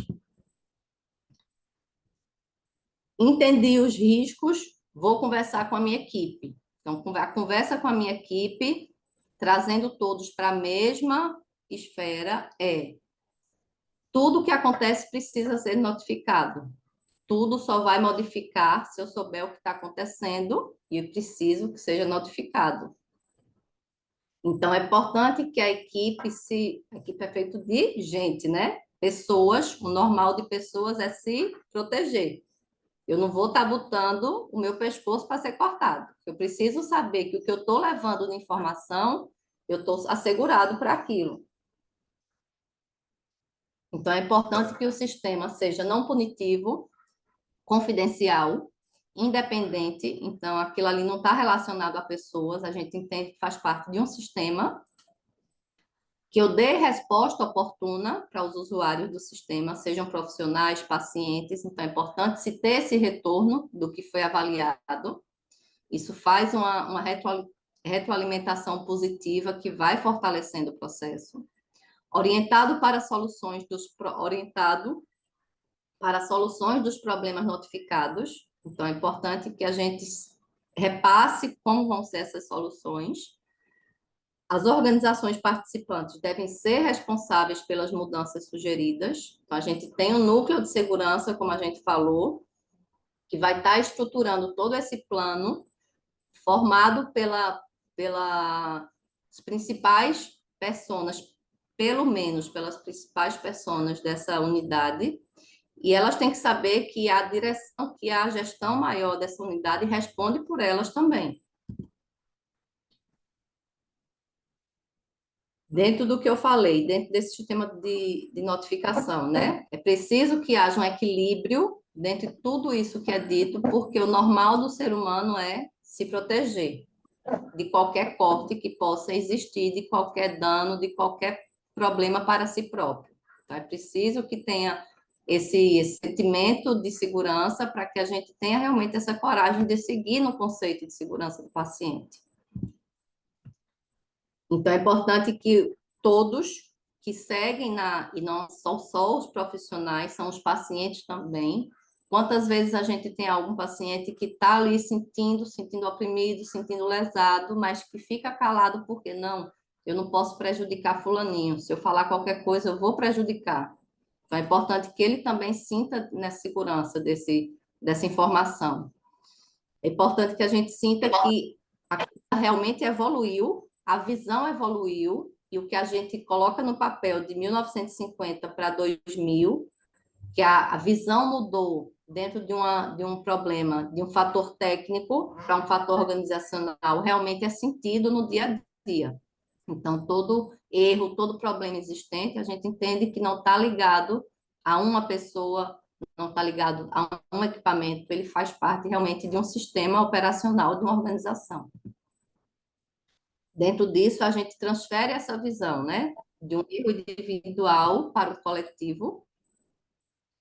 C: Entendi os riscos, vou conversar com a minha equipe. Então, a conversa com a minha equipe, trazendo todos para a mesma esfera, tudo que acontece precisa ser notificado. Tudo só vai modificar se eu souber o que está acontecendo e eu preciso que seja notificado. Então, é importante que a equipe é feita de gente, né? Pessoas, o normal de pessoas é se proteger. Eu não vou estar botando o meu pescoço para ser cortado. Eu preciso saber que o que eu estou levando de informação, eu estou assegurado para aquilo. Então, é importante que o sistema seja não punitivo, confidencial, independente. Então, aquilo ali não está relacionado a pessoas, a gente entende que faz parte de um sistema, que eu dê resposta oportuna para os usuários do sistema, sejam profissionais, pacientes. Então, é importante se ter esse retorno do que foi avaliado. Isso faz uma retroalimentação positiva que vai fortalecendo o processo. Orientado para soluções dos problemas notificados. Então, é importante que a gente repasse como vão ser essas soluções. As organizações participantes devem ser responsáveis pelas mudanças sugeridas. Então, a gente tem um núcleo de segurança, como a gente falou, que vai estar estruturando todo esse plano, formado pelas principais personas, pelo menos pelas principais personas dessa unidade, e elas têm que saber que a direção, que a gestão maior dessa unidade responde por elas também. Dentro do que eu falei, dentro desse sistema de notificação, né? É preciso que haja um equilíbrio dentro de tudo isso que é dito, porque o normal do ser humano é se proteger de qualquer corte que possa existir, de qualquer dano, de qualquer problema para si próprio. Então, é preciso que tenha esse sentimento de segurança para que a gente tenha realmente essa coragem de seguir no conceito de segurança do paciente. Então, é importante que todos que seguem e não são só os profissionais, são os pacientes também. Quantas vezes a gente tem algum paciente que está ali sentindo oprimido, sentindo lesado, mas que fica calado porque não, eu não posso prejudicar fulaninho. Se eu falar qualquer coisa, eu vou prejudicar. Então, é importante que ele também sinta nessa segurança dessa informação. É importante que a gente sinta que a coisa realmente evoluiu, a visão evoluiu, e o que a gente coloca no papel de 1950 para 2000, que a visão mudou dentro de um problema, de um fator técnico para um fator organizacional, realmente é sentido no dia a dia. Então, todo erro, todo problema existente, a gente entende que não está ligado a uma pessoa, não está ligado a um equipamento, ele faz parte realmente de um sistema operacional de uma organização. Dentro disso, a gente transfere essa visão, né, de um erro individual para o coletivo.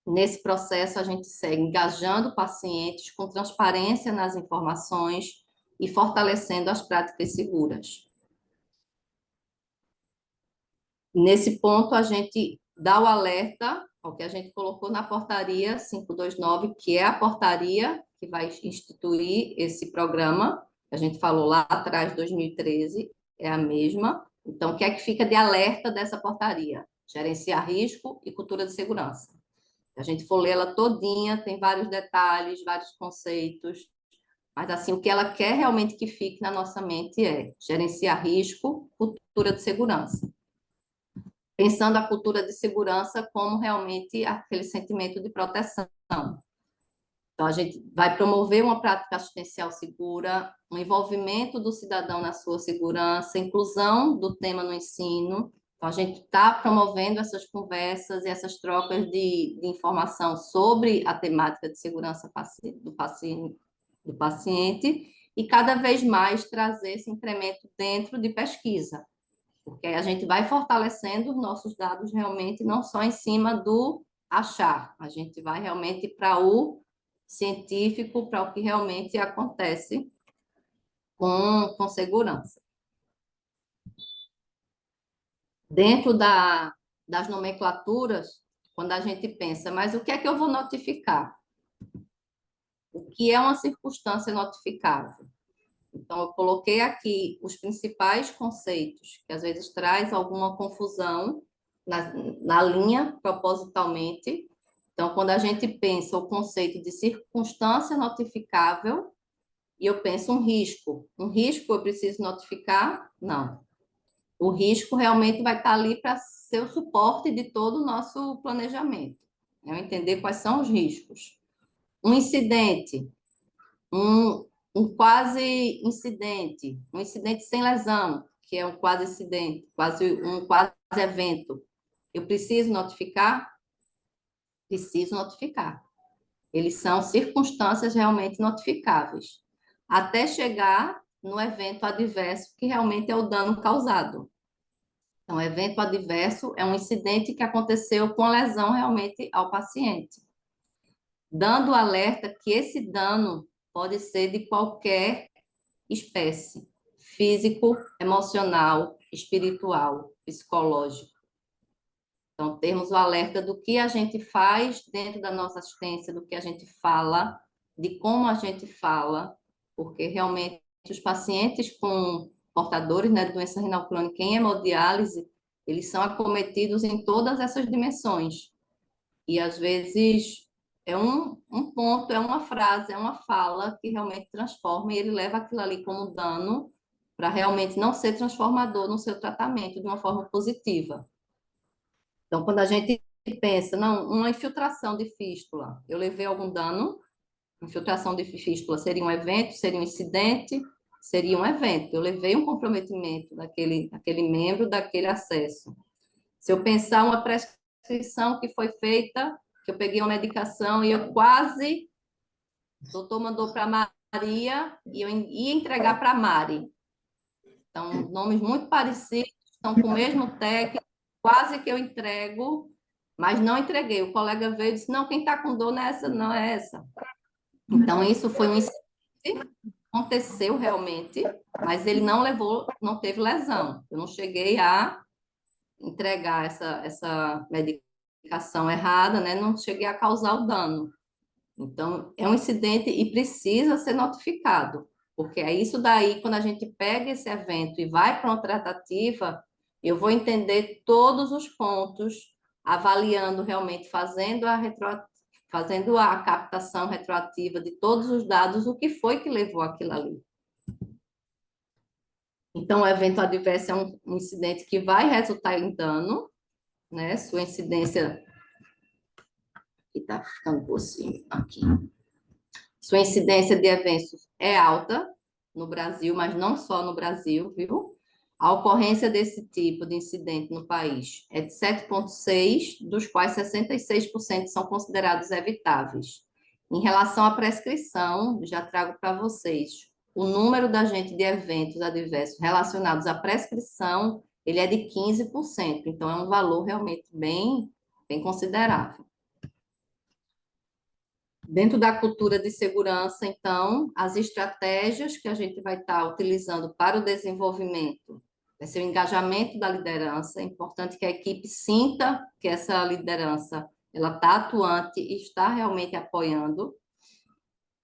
C: Nesse processo, a gente segue engajando pacientes com transparência nas informações e fortalecendo as práticas seguras. Nesse ponto, a gente dá o alerta ao que a gente colocou na portaria 529, que é a portaria que vai instituir esse programa. A gente falou lá atrás, 2013, é a mesma. Então, o que é que fica de alerta dessa portaria? Gerenciar risco e cultura de segurança. Se a gente for ler ela todinha, tem vários detalhes, vários conceitos, mas assim, o que ela quer realmente que fique na nossa mente é gerenciar risco, cultura de segurança. Pensando a cultura de segurança como realmente aquele sentimento de proteção. Então, a gente vai promover uma prática assistencial segura, um envolvimento do cidadão na sua segurança, inclusão do tema no ensino. Então, a gente está promovendo essas conversas e essas trocas de informação sobre a temática de segurança do paciente e cada vez mais trazer esse incremento dentro de pesquisa, porque a gente vai fortalecendo os nossos dados realmente, não só em cima do achar, a gente vai realmente para o científico, para o que realmente acontece com segurança. Dentro das nomenclaturas, quando a gente pensa, mas o que é que eu vou notificar? O que é uma circunstância notificável? Então, eu coloquei aqui os principais conceitos, que às vezes traz alguma confusão na linha, propositalmente. Então, quando a gente pensa o conceito de circunstância notificável, e eu penso um risco eu preciso notificar? Não. O risco realmente vai estar ali para ser o suporte de todo o nosso planejamento. É eu entender quais são os riscos. Um incidente, um quase incidente, um incidente sem lesão, que é um quase incidente, um quase evento. Eu preciso notificar? Preciso notificar. Eles são circunstâncias realmente notificáveis, até chegar no evento adverso, que realmente é o dano causado. Então, evento adverso é um incidente que aconteceu com lesão realmente ao paciente, dando alerta que esse dano pode ser de qualquer espécie, físico, emocional, espiritual, psicológico. Então, temos o alerta do que a gente faz dentro da nossa assistência, do que a gente fala, de como a gente fala, porque realmente os pacientes com portadores, né, de doença renal crônica em hemodiálise, eles são acometidos em todas essas dimensões. E, às vezes, é um ponto, é uma frase, é uma fala que realmente transforma e ele leva aquilo ali como dano para realmente não ser transformador no seu tratamento de uma forma positiva. Então, quando a gente pensa, não, uma infiltração de fístula, eu levei algum dano, infiltração de fístula seria um evento, seria um incidente, seria um evento. Eu levei um comprometimento daquele membro, daquele acesso. Se eu pensar uma prescrição que foi feita, que eu peguei uma medicação e eu quase, o doutor mandou para Maria e eu ia entregar para Mari. Então, nomes muito parecidos, estão com o mesmo técnico, quase que eu entrego, mas não entreguei. O colega veio e disse, não, quem está com dor não é essa, não é essa. Então, isso foi um incidente, aconteceu realmente, mas ele não levou, não teve lesão. Eu não cheguei a entregar essa medicação errada, né? Não cheguei a causar o dano. Então, é um incidente e precisa ser notificado, porque é isso daí, quando a gente pega esse evento e vai para uma tratativa, eu vou entender todos os pontos, avaliando realmente, fazendo a captação retroativa de todos os dados, o que foi que levou aquilo ali. Então, o evento adverso é um incidente que vai resultar em dano, né? Sua incidência que está ficando por cima aqui. Sua incidência de eventos é alta no Brasil, mas não só no Brasil, viu? A ocorrência desse tipo de incidente no país é de 7,6, dos quais 66% são considerados evitáveis. Em relação à prescrição, já trago para vocês o número da gente de eventos adversos relacionados à prescrição, ele é de 15%, então é um valor realmente bem considerável. Dentro da cultura de segurança, então, as estratégias que a gente vai estar utilizando para o desenvolvimento vai ser o engajamento da liderança. É importante que a equipe sinta que essa liderança ela está atuante e está realmente apoiando.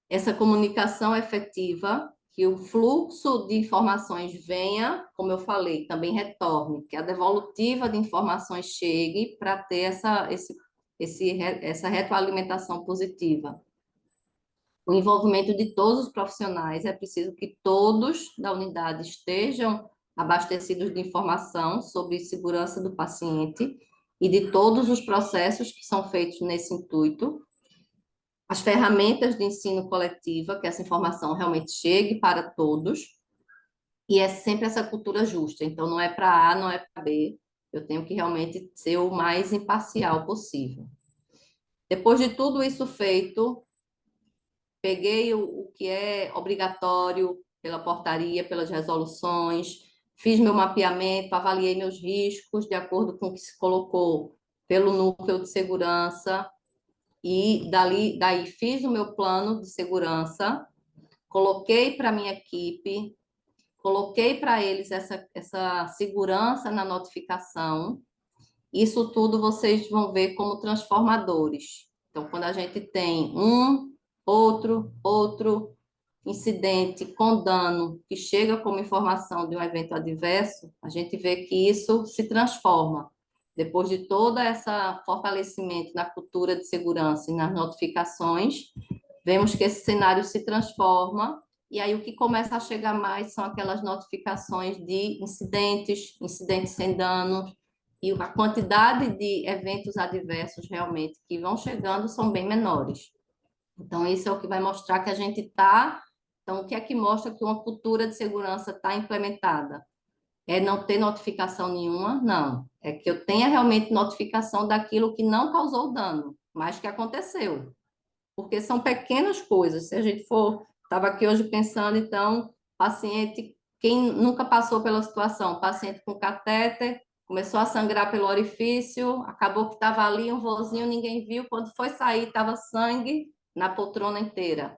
C: Essa comunicação efetiva, que o fluxo de informações venha, como eu falei, também retorne, que a devolutiva de informações chegue para ter essa retroalimentação positiva. O envolvimento de todos os profissionais, é preciso que todos da unidade estejam abastecidos de informação sobre segurança do paciente e de todos os processos que são feitos nesse intuito. As ferramentas de ensino coletiva, que essa informação realmente chegue para todos, e é sempre essa cultura justa. Então, não é para A, não é para B, eu tenho que realmente ser o mais imparcial possível. Depois de tudo isso feito, peguei o que é obrigatório pela portaria, pelas resoluções, fiz meu mapeamento, avaliei meus riscos de acordo com o que se colocou pelo núcleo de segurança e daí fiz o meu plano de segurança, coloquei para minha equipe, coloquei para eles essa segurança na notificação Isso tudo vocês vão ver como transformadores. Então, quando a gente tem outro incidente com dano que chega como informação de um evento adverso, a gente vê que isso se transforma. Depois de todo esse fortalecimento na cultura de segurança e nas notificações, vemos que esse cenário se transforma, e aí o que começa a chegar mais são aquelas notificações de incidentes sem danos, e a quantidade de eventos adversos realmente que vão chegando são bem menores. Então, isso é o que vai mostrar que a gente está. Então, o que é que mostra que uma cultura de segurança está implementada? É não ter notificação nenhuma? Não. É que eu tenha realmente notificação daquilo que não causou dano, mas que aconteceu. Porque são pequenas coisas. Se a gente for. Estava aqui hoje pensando, então, paciente, quem nunca passou pela situação, paciente com catéter, começou a sangrar pelo orifício, acabou que estava ali um vozinho, ninguém viu, quando foi sair, estava sangue na poltrona inteira.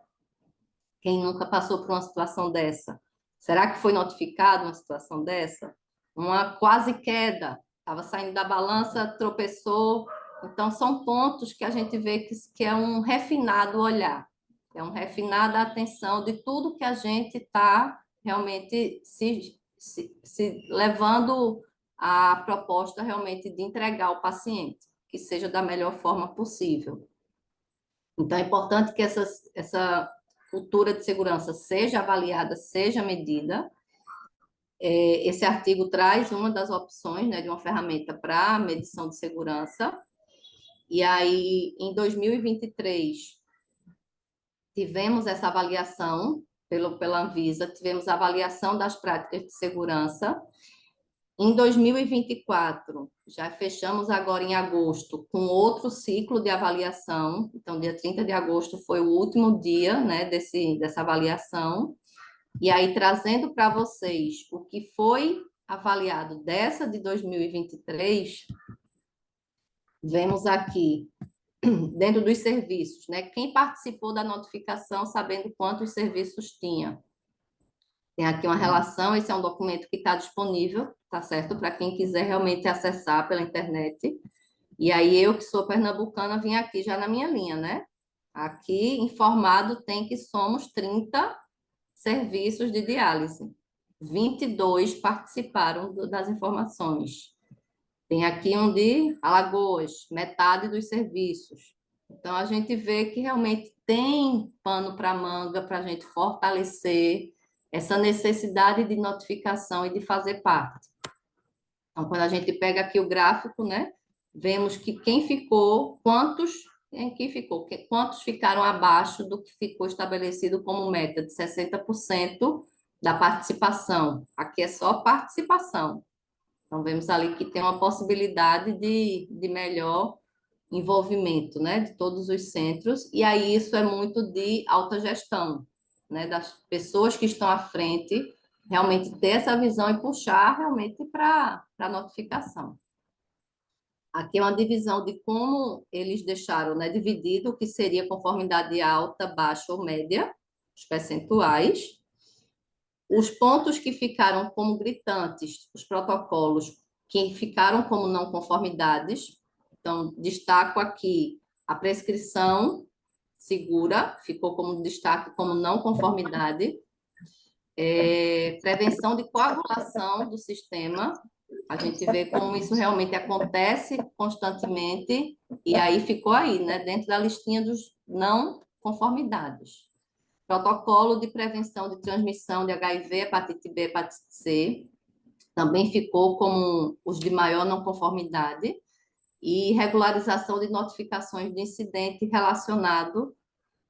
C: Quem nunca passou por uma situação dessa? Será que foi notificado uma situação dessa? Uma quase queda, estava saindo da balança, tropeçou. Então, são pontos que a gente vê que é um refinado olhar, é um refinada atenção de tudo que a gente está realmente se levando a proposta realmente de entregar ao paciente, que seja da melhor forma possível. Então, é importante que essa cultura de segurança seja avaliada, seja medida. Esse artigo traz uma das opções, né, de uma ferramenta para medição de segurança. E aí, em 2023, tivemos essa avaliação pela Anvisa, tivemos a avaliação das práticas de segurança. Em 2024, já fechamos agora em agosto com outro ciclo de avaliação. Então, dia 30 de agosto foi o último dia, né, dessa avaliação. E aí, trazendo para vocês o que foi avaliado dessa de 2023, vemos aqui, dentro dos serviços, né, quem participou da notificação sabendo quantos serviços tinha. Tem aqui uma relação, esse é um documento que está disponível, tá certo? Para quem quiser realmente acessar pela internet. E aí, eu que sou pernambucana, vim aqui já na minha linha, né? Aqui, informado, tem que somos 30 serviços de diálise. 22 participaram das informações. Tem aqui um de Alagoas, metade dos serviços. Então, a gente vê que realmente tem pano para manga para a gente fortalecer essa necessidade de notificação e de fazer parte. Então, quando a gente pega aqui o gráfico, né, vemos que quantos ficaram abaixo do que ficou estabelecido como meta de 60% da participação. Aqui é só participação. Então, vemos ali que tem uma possibilidade de melhor envolvimento, né, de todos os centros, e aí isso é muito de autogestão, né, das pessoas que estão à frente, realmente ter essa visão e puxar realmente para a notificação. Aqui é uma divisão de como eles deixaram, né, dividido o que seria conformidade alta, baixa ou média, os percentuais. Os pontos que ficaram como gritantes, os protocolos que ficaram como não conformidades. Então, destaco aqui a prescrição segura, ficou como destaque como não conformidade. Prevenção de coagulação do sistema. A gente vê como isso realmente acontece constantemente, e aí ficou aí, né, dentro da listinha dos não conformidades. Protocolo de prevenção de transmissão de HIV, hepatite B, hepatite C, também ficou como os de maior não conformidade, e regularização de notificações de incidente relacionado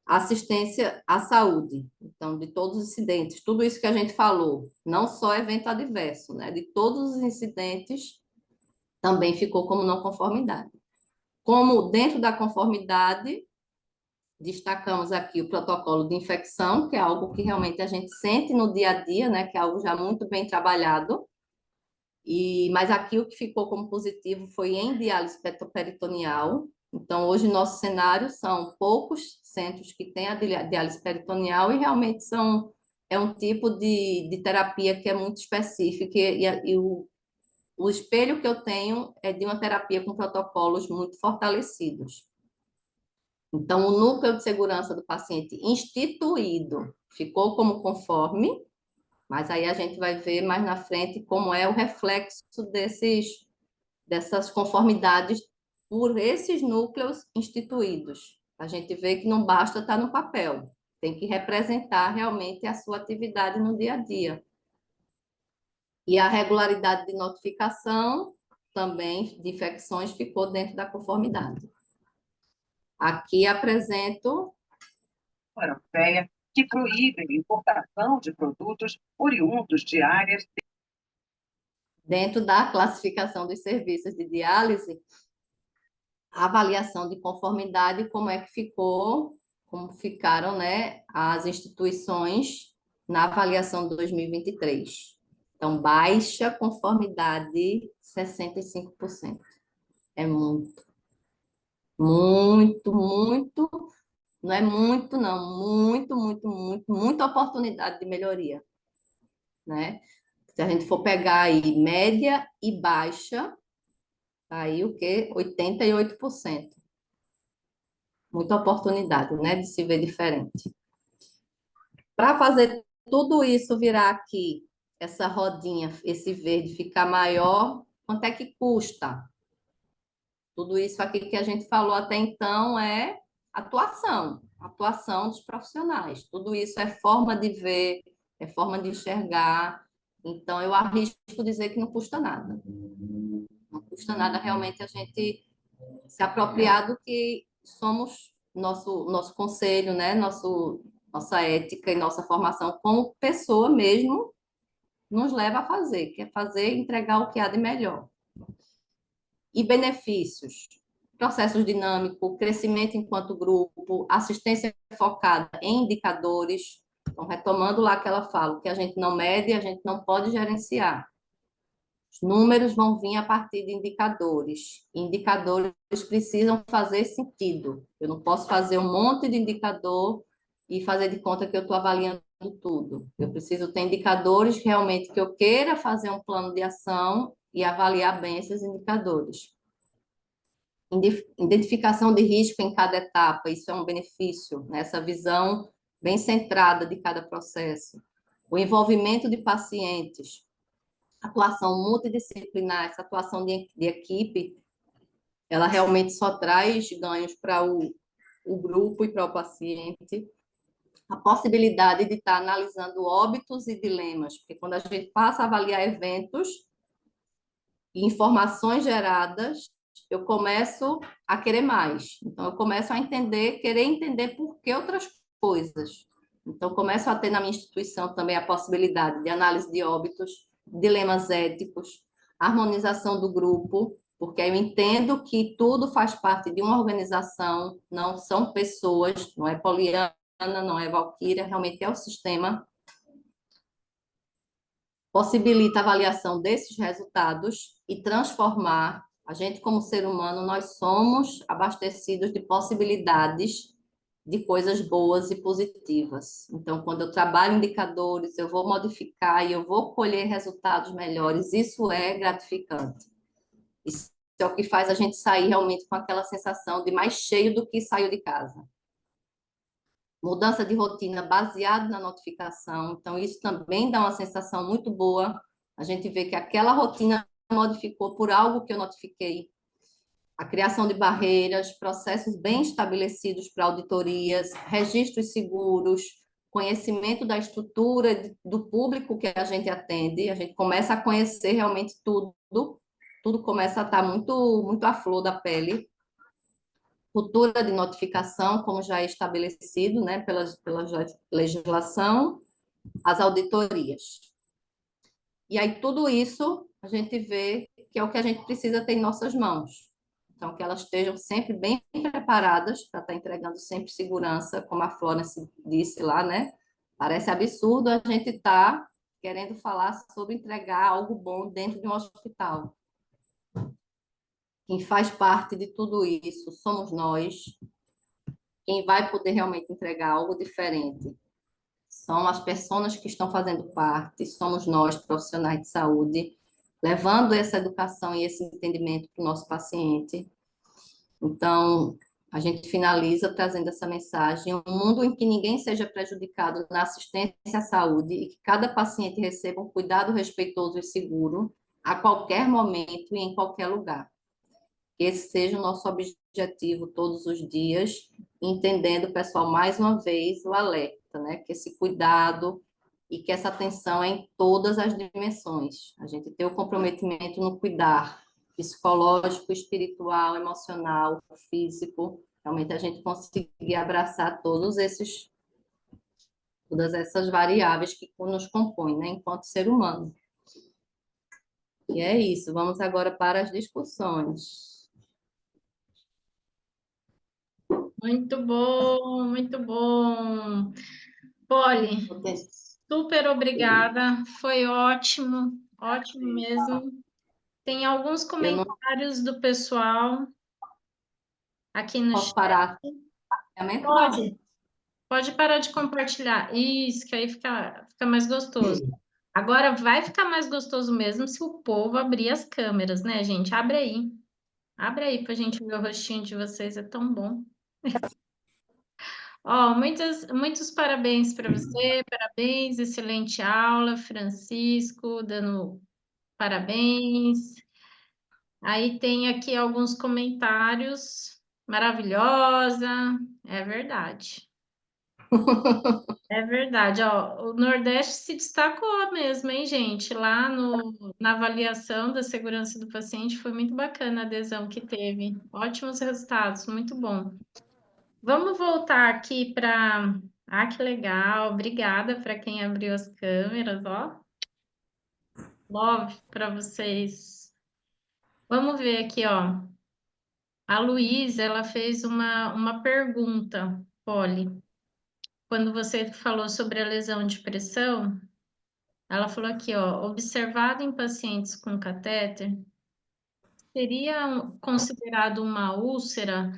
C: à assistência à saúde. Então, de todos os incidentes, tudo isso que a gente falou, não só evento adverso, né? De todos os incidentes, também ficou como não conformidade. Como dentro da conformidade, destacamos aqui o protocolo de infecção, que é algo que realmente a gente sente no dia a dia, né, que é algo já muito bem trabalhado. Mas aqui o que ficou como positivo foi em diálise peritoneal. Então, hoje, nosso cenário são poucos centros que têm a diálise peritoneal e realmente é um tipo de terapia que é muito específica e o espelho que eu tenho é de uma terapia com protocolos muito fortalecidos. Então, o núcleo de segurança do paciente instituído ficou como conforme, mas aí a gente vai ver mais na frente como é o reflexo dessas conformidades por esses núcleos instituídos. A gente vê que não basta estar no papel, tem que representar realmente a sua atividade no dia a dia. E a regularidade de notificação também de infecções ficou dentro da conformidade. Aqui apresento
D: Europeia que proíbem a importação de produtos oriundos de áreas
C: dentro da classificação dos serviços de diálise, a avaliação de conformidade, como é que ficou, como ficaram, né, as instituições na avaliação de 2023. Então, baixa conformidade, 65%. É muito, muito, muito, não é muito, não, muita oportunidade de melhoria, né? Se a gente for pegar aí média e baixa, aí o quê? 88%. Muita oportunidade, né, de se ver diferente. Para fazer tudo isso virar aqui, essa rodinha, esse verde ficar maior, quanto é que custa? Tudo isso aqui que a gente falou até então é atuação dos profissionais. Tudo isso é forma de ver, é forma de enxergar. Então, eu arrisco dizer que não custa nada. Não custa nada realmente a gente se apropriar do que somos, nosso conselho, né? Nossa ética e nossa formação como pessoa mesmo nos leva a fazer, que é fazer e entregar o que há de melhor. E benefícios, processos dinâmicos, crescimento enquanto grupo, assistência focada em indicadores. Então, retomando lá que ela fala, que a gente não mede, a gente não pode gerenciar. Os números vão vir a partir de indicadores. Indicadores precisam fazer sentido. Eu não posso fazer um monte de indicador e fazer de conta que eu estou avaliando tudo. Eu preciso ter indicadores realmente que eu queira fazer um plano de ação e avaliar bem esses indicadores. Identificação de risco em cada etapa, isso é um benefício, né? Essa visão bem centrada de cada processo. O envolvimento de pacientes, atuação multidisciplinar, essa atuação de equipe, ela realmente só traz ganhos para o grupo e para o paciente. A possibilidade de estar analisando óbitos e dilemas, porque quando a gente passa a avaliar eventos e informações geradas, eu começo a querer mais. Então, eu começo a querer entender por que outras coisas. Então, começo a ter na minha instituição também a possibilidade de análise de óbitos, dilemas éticos, harmonização do grupo, porque eu entendo que tudo faz parte de uma organização, não são pessoas, não é Poliana, não é Valquíria, realmente é o sistema. Possibilita a avaliação desses resultados e transformar. A gente, como ser humano, nós somos abastecidos de possibilidades de coisas boas e positivas. Então, quando eu trabalho indicadores, eu vou modificar e eu vou colher resultados melhores. Isso é gratificante. Isso é o que faz a gente sair realmente com aquela sensação de mais cheio do que saiu de casa. Mudança de rotina baseado na notificação. Então, isso também dá uma sensação muito boa. A gente vê que aquela rotina modificou por algo que eu notifiquei. A criação de barreiras, processos bem estabelecidos para auditorias, registros seguros, conhecimento da estrutura do público que a gente atende. A gente começa a conhecer realmente tudo começa a estar muito à flor da pele. Cultura de notificação, como já é estabelecido, né, pela legislação, as auditorias. E aí, tudo isso, a gente vê que é o que a gente precisa ter em nossas mãos. Então, que elas estejam sempre bem preparadas para estar entregando sempre segurança, como a Florence disse lá, né? Parece absurdo a gente estar querendo falar sobre entregar algo bom dentro de um hospital. Quem faz parte de tudo isso somos nós. Quem vai poder realmente entregar algo diferente são as pessoas que estão fazendo parte, somos nós, profissionais de saúde. levando essa educação e esse entendimento para o nosso paciente. Então, a gente finaliza trazendo essa mensagem: um mundo em que ninguém seja prejudicado na assistência à saúde e que cada paciente receba um cuidado respeitoso e seguro a qualquer momento e em qualquer lugar. Que esse seja o nosso objetivo todos os dias, entendendo, pessoal, mais uma vez o alerta, né? Que esse cuidado e que essa atenção é em todas as dimensões. A gente ter o comprometimento no cuidar psicológico, espiritual, emocional, físico, realmente a gente conseguir abraçar todas essas variáveis que nos compõem, né, enquanto ser humano. E é isso, vamos agora para as discussões.
B: Muito bom, muito bom. Polly, super obrigada, foi ótimo, ótimo mesmo. Tem alguns
C: Eu não
B: comentários do pessoal aqui no
C: posso
B: chat.
C: parar.
B: Pode parar de compartilhar. Isso, que aí fica mais gostoso. Agora vai ficar mais gostoso mesmo se o povo abrir as câmeras, né, gente? Abre aí. Abre aí pra gente ver o rostinho de vocês, é tão bom. Ó, muitos parabéns para você, parabéns, excelente aula, Francisco, dando parabéns. Aí tem aqui alguns comentários, maravilhosa, é verdade. É verdade, ó, o Nordeste se destacou mesmo, hein, gente? Lá na avaliação da segurança do paciente foi muito bacana a adesão que teve. Ótimos resultados, muito bom. Vamos voltar aqui para. Ah, que legal! Obrigada para quem abriu as câmeras, ó. Love para vocês. Vamos ver aqui, ó. A Luísa, ela fez uma pergunta, Polly. Quando você falou sobre a lesão de pressão, ela falou aqui, ó, observado em pacientes com catéter, seria considerado uma úlcera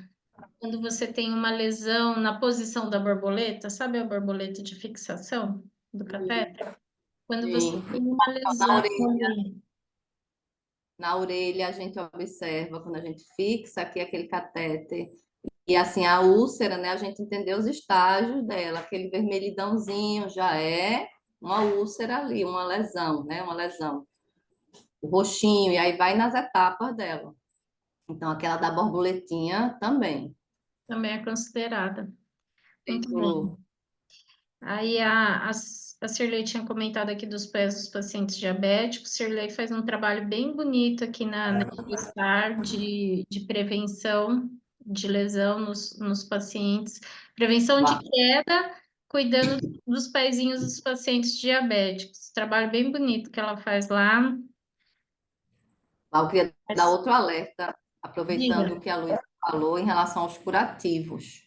B: quando você tem uma lesão na posição da borboleta, sabe a borboleta de fixação do catéter? Quando você tem uma
C: Na
B: lesão
C: orelha,
B: ali.
C: na orelha a gente observa, quando a gente fixa aqui aquele catéter, e assim, a úlcera, né, a gente entendeu os estágios dela, aquele vermelhidãozinho já é uma úlcera ali, uma lesão, né, uma lesão. O roxinho, e aí vai nas etapas dela. Então, aquela da borboletinha também.
B: Também é considerada. Muito bem.
C: Feito
B: Aí a Cirlei tinha comentado aqui dos pés dos pacientes diabéticos. Cirlei faz um trabalho bem bonito aqui na Star de prevenção de lesão nos pacientes, prevenção de queda, cuidando dos pezinhos dos pacientes diabéticos. Trabalho bem bonito que ela faz lá.
C: Eu queria dar outro alerta,
B: Diga.
C: aproveitando o que a Luísa falou em relação aos curativos.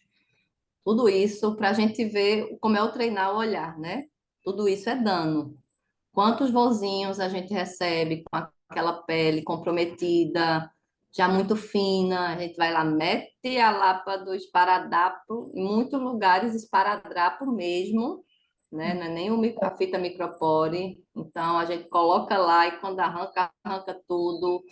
C: Tudo isso para a gente ver como é o treinar o olhar, né? Tudo isso é dano. Quantos vozinhos a gente recebe com aquela pele comprometida, já muito fina, a gente vai lá, mete a lapa do esparadrapo, em muitos lugares esparadrapo mesmo, né? Não é nem a fita micropore. Então a gente coloca lá e quando arranca, arranca tudo.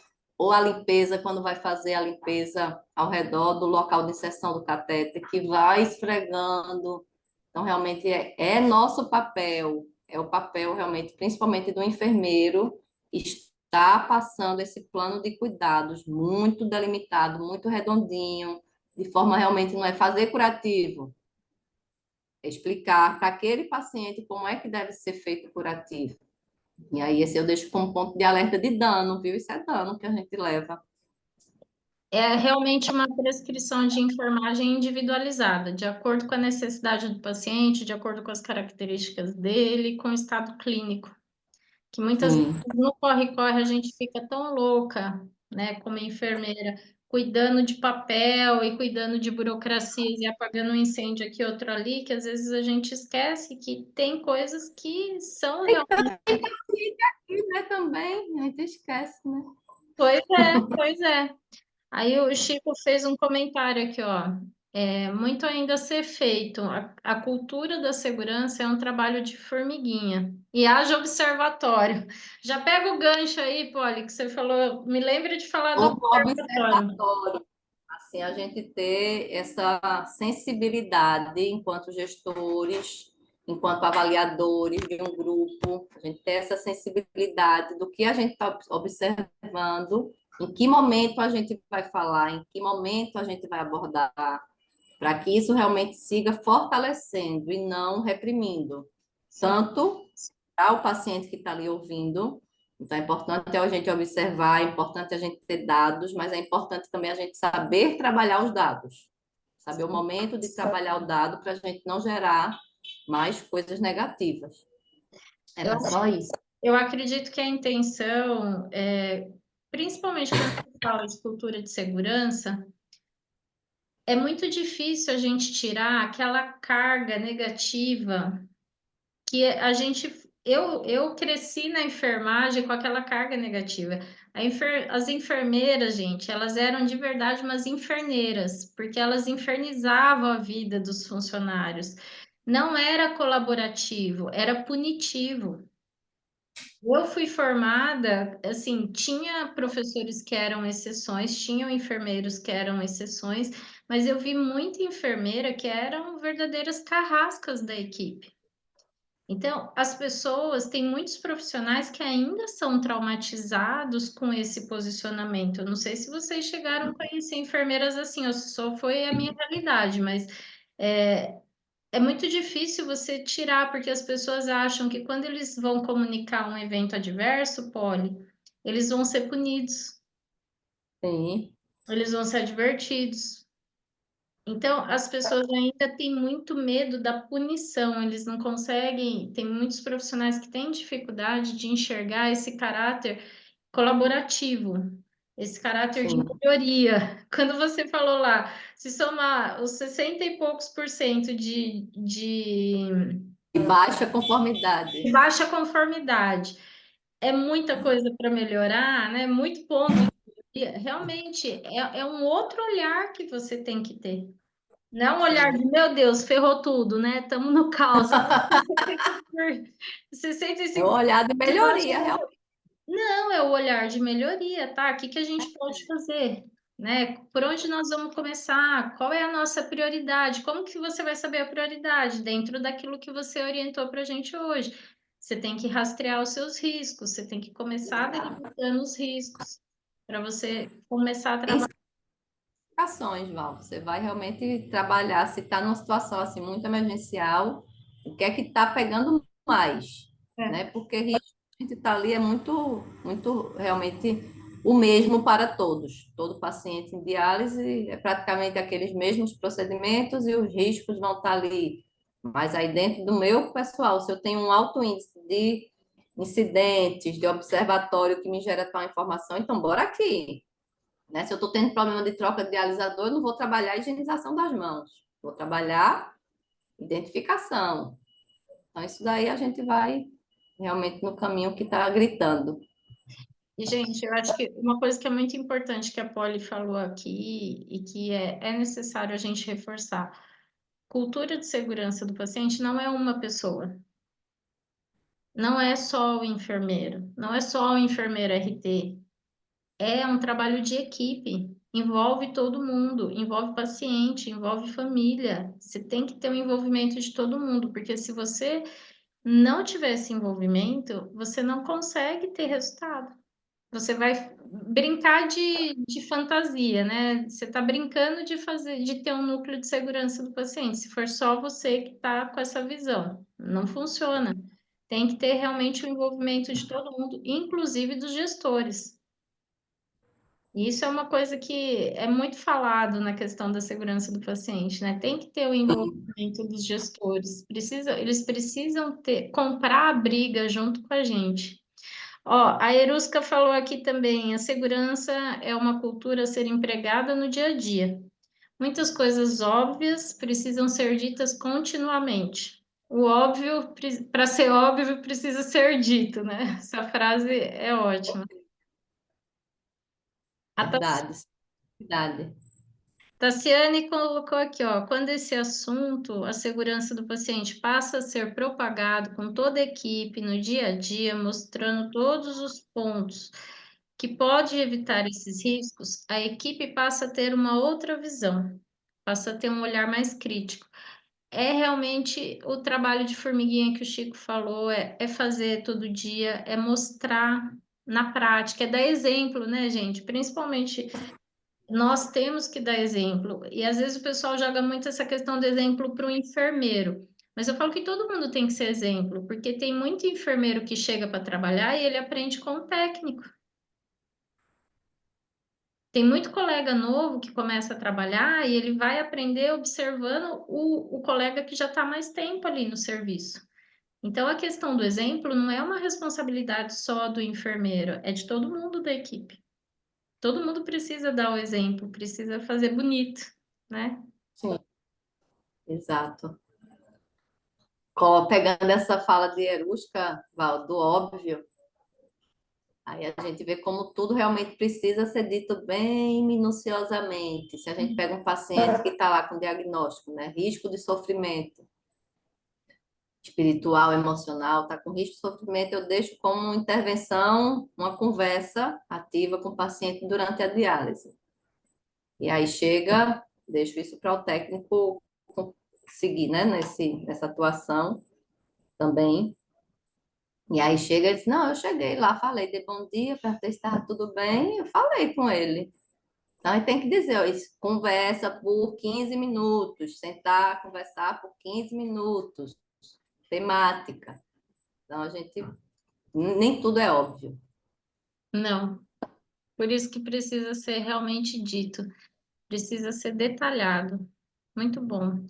C: Ou a limpeza, quando vai fazer a limpeza ao redor do local de inserção do catéter, que vai esfregando. Então, realmente é nosso papel, é o papel realmente, principalmente do enfermeiro, estar passando esse plano de cuidados muito delimitado, muito redondinho, de forma realmente não é fazer curativo, é explicar para aquele paciente como é que deve ser feito o curativo. E aí, esse eu deixo como ponto de alerta de dano, viu? Isso é dano que a gente leva.
B: É realmente uma prescrição de enfermagem individualizada, de acordo com a necessidade do paciente, de acordo com as características dele, com o estado clínico. Que muitas vezes
C: Sim.
B: no corre-corre a gente fica tão louca, né, como enfermeira, cuidando de papel e cuidando de burocracias e apagando um incêndio aqui, outro ali, que às vezes a gente esquece que tem coisas que são realmente.
C: E, né, também, a gente esquece, né?
B: Pois é, pois é. Aí o Chico fez um comentário aqui, ó. É muito ainda a ser feito. A cultura da segurança é um trabalho de formiguinha. E haja observatório. Já pega o gancho aí, Polly, que você falou. Me lembre de falar do
C: Como
B: observatório.
C: observatório, assim, a gente ter essa sensibilidade enquanto gestores, enquanto avaliadores de um grupo, a gente ter essa sensibilidade do que a gente está observando, em que momento a gente vai falar, em que momento a gente vai abordar, para que isso realmente siga fortalecendo e não reprimindo,
B: Sim.
C: tanto para o paciente que está ali ouvindo. Então, é importante a gente observar, é importante a gente ter dados, mas é importante também a gente saber trabalhar os dados, saber o momento de trabalhar o dado para a gente não gerar mais coisas negativas.
B: Eu,
C: Era só isso.
B: eu acredito que a intenção, principalmente quando se fala de cultura de segurança, é muito difícil a gente tirar aquela carga negativa que eu cresci na enfermagem com aquela carga negativa. As enfermeiras, gente, elas eram de verdade umas inferneiras, porque elas infernizavam a vida dos funcionários. Não era colaborativo, era punitivo. Eu fui formada, assim, tinha professores que eram exceções, tinham enfermeiros que eram exceções, mas eu vi muita enfermeira que eram verdadeiras carrascas da equipe. Então, as pessoas, tem muitos profissionais que ainda são traumatizados com esse posicionamento. Eu não sei se vocês chegaram a conhecer enfermeiras assim, ou se só foi a minha realidade, mas é, é muito difícil você tirar, porque as pessoas acham que quando eles vão comunicar um evento adverso, Polly, eles vão ser punidos,
C: Sim,
B: eles vão ser advertidos. Então, as pessoas ainda têm muito medo da punição, eles não conseguem. Tem muitos profissionais que têm dificuldade de enxergar esse caráter colaborativo, esse caráter de
C: sim.
B: melhoria. Quando você falou lá, se somar os 60 e poucos por cento de
C: E baixa conformidade.
B: baixa conformidade, é muita coisa para melhorar, né? Muito ponto. Realmente, é um outro olhar que você tem que ter. Não é um olhar
C: Sim.
B: de, meu Deus, ferrou tudo, né? Estamos no caos. 65%
C: É o olhar de
B: de baixa.
C: melhoria, realmente.
B: Não, é o olhar de melhoria, tá? O que que a gente pode fazer, né? Por onde nós vamos começar? Qual é a nossa prioridade? Como que você vai saber a prioridade dentro daquilo que você orientou para a gente hoje? Você tem que rastrear os seus riscos, você tem que começar identificando os riscos para você começar a
C: Tem
B: trabalhar.
C: ações, Val. Você vai realmente trabalhar, se está numa situação assim muito emergencial, o que é que está pegando mais, né? Porque risco a gente está ali é muito, muito realmente o mesmo para todos. Todo paciente em diálise é praticamente aqueles mesmos procedimentos e os riscos vão estar ali. Mas aí dentro do meu pessoal, se eu tenho um alto índice de incidentes, de observatório que me gera tal informação, então bora aqui, né? Se eu estou tendo problema de troca de dialisador, eu não vou trabalhar a higienização das mãos, vou trabalhar identificação. Então, isso daí a gente vai realmente no caminho que está gritando.
B: E, gente, eu acho que uma coisa que é muito importante que a Polly falou aqui e que é necessário a gente reforçar: cultura de segurança do paciente não é uma pessoa, não é só o enfermeiro, não é só o enfermeiro RT, é um trabalho de equipe, envolve todo mundo, envolve paciente, envolve família. Você tem que ter o envolvimento de todo mundo, porque se você não tiver esse envolvimento, você não consegue ter resultado. Você vai brincar de fantasia, né? Você está brincando de fazer, de ter um núcleo de segurança do paciente, se for só você que está com essa visão. Não funciona. Tem que ter realmente o envolvimento de todo mundo, inclusive dos gestores. E isso é uma coisa que é muito falado na questão da segurança do paciente, né? Tem que ter o envolvimento dos gestores. Eles precisam ter, comprar a briga junto com a gente. Ó, a Eruska falou aqui também, a segurança é uma cultura a ser empregada no dia a dia. Muitas coisas óbvias precisam ser ditas continuamente. O óbvio, para ser óbvio, precisa ser dito, né? Essa frase é ótima. A
C: Verdade, verdade.
B: Tassiane colocou aqui, ó, quando esse assunto, a segurança do paciente, passa a ser propagado com toda a equipe no dia a dia, mostrando todos os pontos que pode evitar esses riscos, a equipe passa a ter uma outra visão, passa a ter um olhar mais crítico. É realmente o trabalho de formiguinha que o Chico falou, é fazer todo dia, é mostrar na prática, é dar exemplo, né, gente? Principalmente nós temos que dar exemplo. E às vezes o pessoal joga muito essa questão do exemplo para o enfermeiro. Mas eu falo que todo mundo tem que ser exemplo, porque tem muito enfermeiro que chega para trabalhar e ele aprende com o técnico. Tem muito colega novo que começa a trabalhar e ele vai aprender observando o colega que já está mais tempo ali no serviço. Então, a questão do exemplo não é uma responsabilidade só do enfermeiro, é de todo mundo da equipe. Todo mundo precisa dar o exemplo, precisa fazer bonito, né?
C: Sim, exato. Pegando essa fala de Erushka, Val, do óbvio, aí a gente vê como tudo realmente precisa ser dito bem minuciosamente. Se a gente pega um paciente que está lá com diagnóstico, né, risco de sofrimento espiritual, emocional, está com risco de sofrimento, eu deixo como intervenção, uma conversa ativa com o paciente durante a diálise. E aí chega, deixo isso para o técnico seguir, né, nessa atuação também. E aí chega e diz, não, eu cheguei lá, falei, dei bom dia, perguntei se estava tudo bem, eu falei com ele. Então, ele tem que dizer, ó, conversa por 15 minutos, sentar, conversar por 15 minutos, temática. Então, a gente, nem tudo é óbvio.
B: Não. Por isso que precisa ser realmente dito, precisa ser detalhado. Muito bom.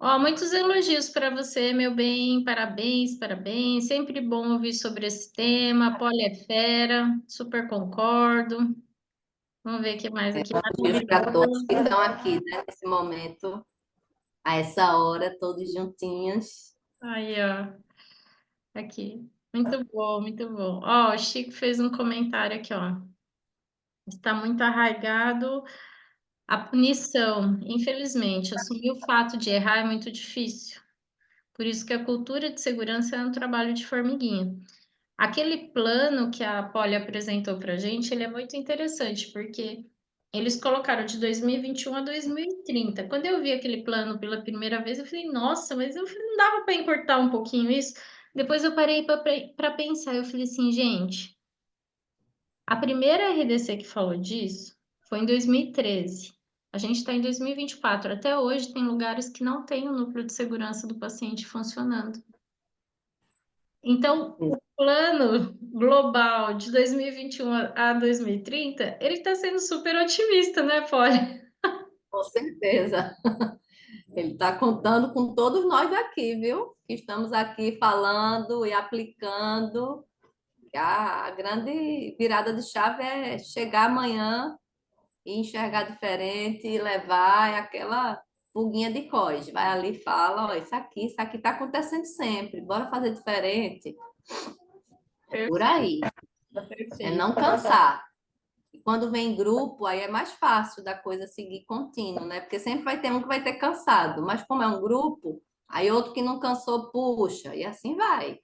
B: Ó, muitos elogios para você, meu bem. Parabéns, parabéns. Sempre bom ouvir sobre esse tema. Poli é fera, super concordo. Vamos ver o que mais aqui.
C: Elogios para todos
B: Maravilhoso.
C: que estão aqui, né, nesse momento, a essa hora, todos juntinhos.
B: Aí, ó. Aqui. Muito bom, muito bom. Ó, o Chico fez um comentário aqui, ó. Está muito arraigado a punição. Infelizmente, assumir o fato de errar é muito difícil. Por isso que a cultura de segurança é um trabalho de formiguinha. Aquele plano que a Poli apresentou para a gente, ele é muito interessante, porque eles colocaram de 2021 a 2030. Quando eu vi aquele plano pela primeira vez, eu falei, nossa, mas eu falei, não dava para encurtar um pouquinho isso? Depois eu parei para pensar, eu falei assim, gente, a primeira RDC que falou disso foi em 2013. A gente está em 2024. Até hoje tem lugares que não tem o núcleo de segurança do paciente funcionando. Então, o plano global de 2021 a 2030, ele está sendo super otimista, né, Polly?
C: Com certeza. Ele está contando com todos nós aqui, viu? Que estamos aqui falando e aplicando. A grande virada de chave é chegar amanhã e enxergar diferente e levar aquela pulguinha de cós. Vai ali e fala, ó, isso aqui está acontecendo sempre, bora fazer diferente. É por aí, é não cansar. E quando vem grupo, aí é mais fácil da coisa seguir contínuo, né? Porque sempre vai ter um que vai ter cansado, mas como é um grupo, aí outro que não cansou puxa, e assim vai.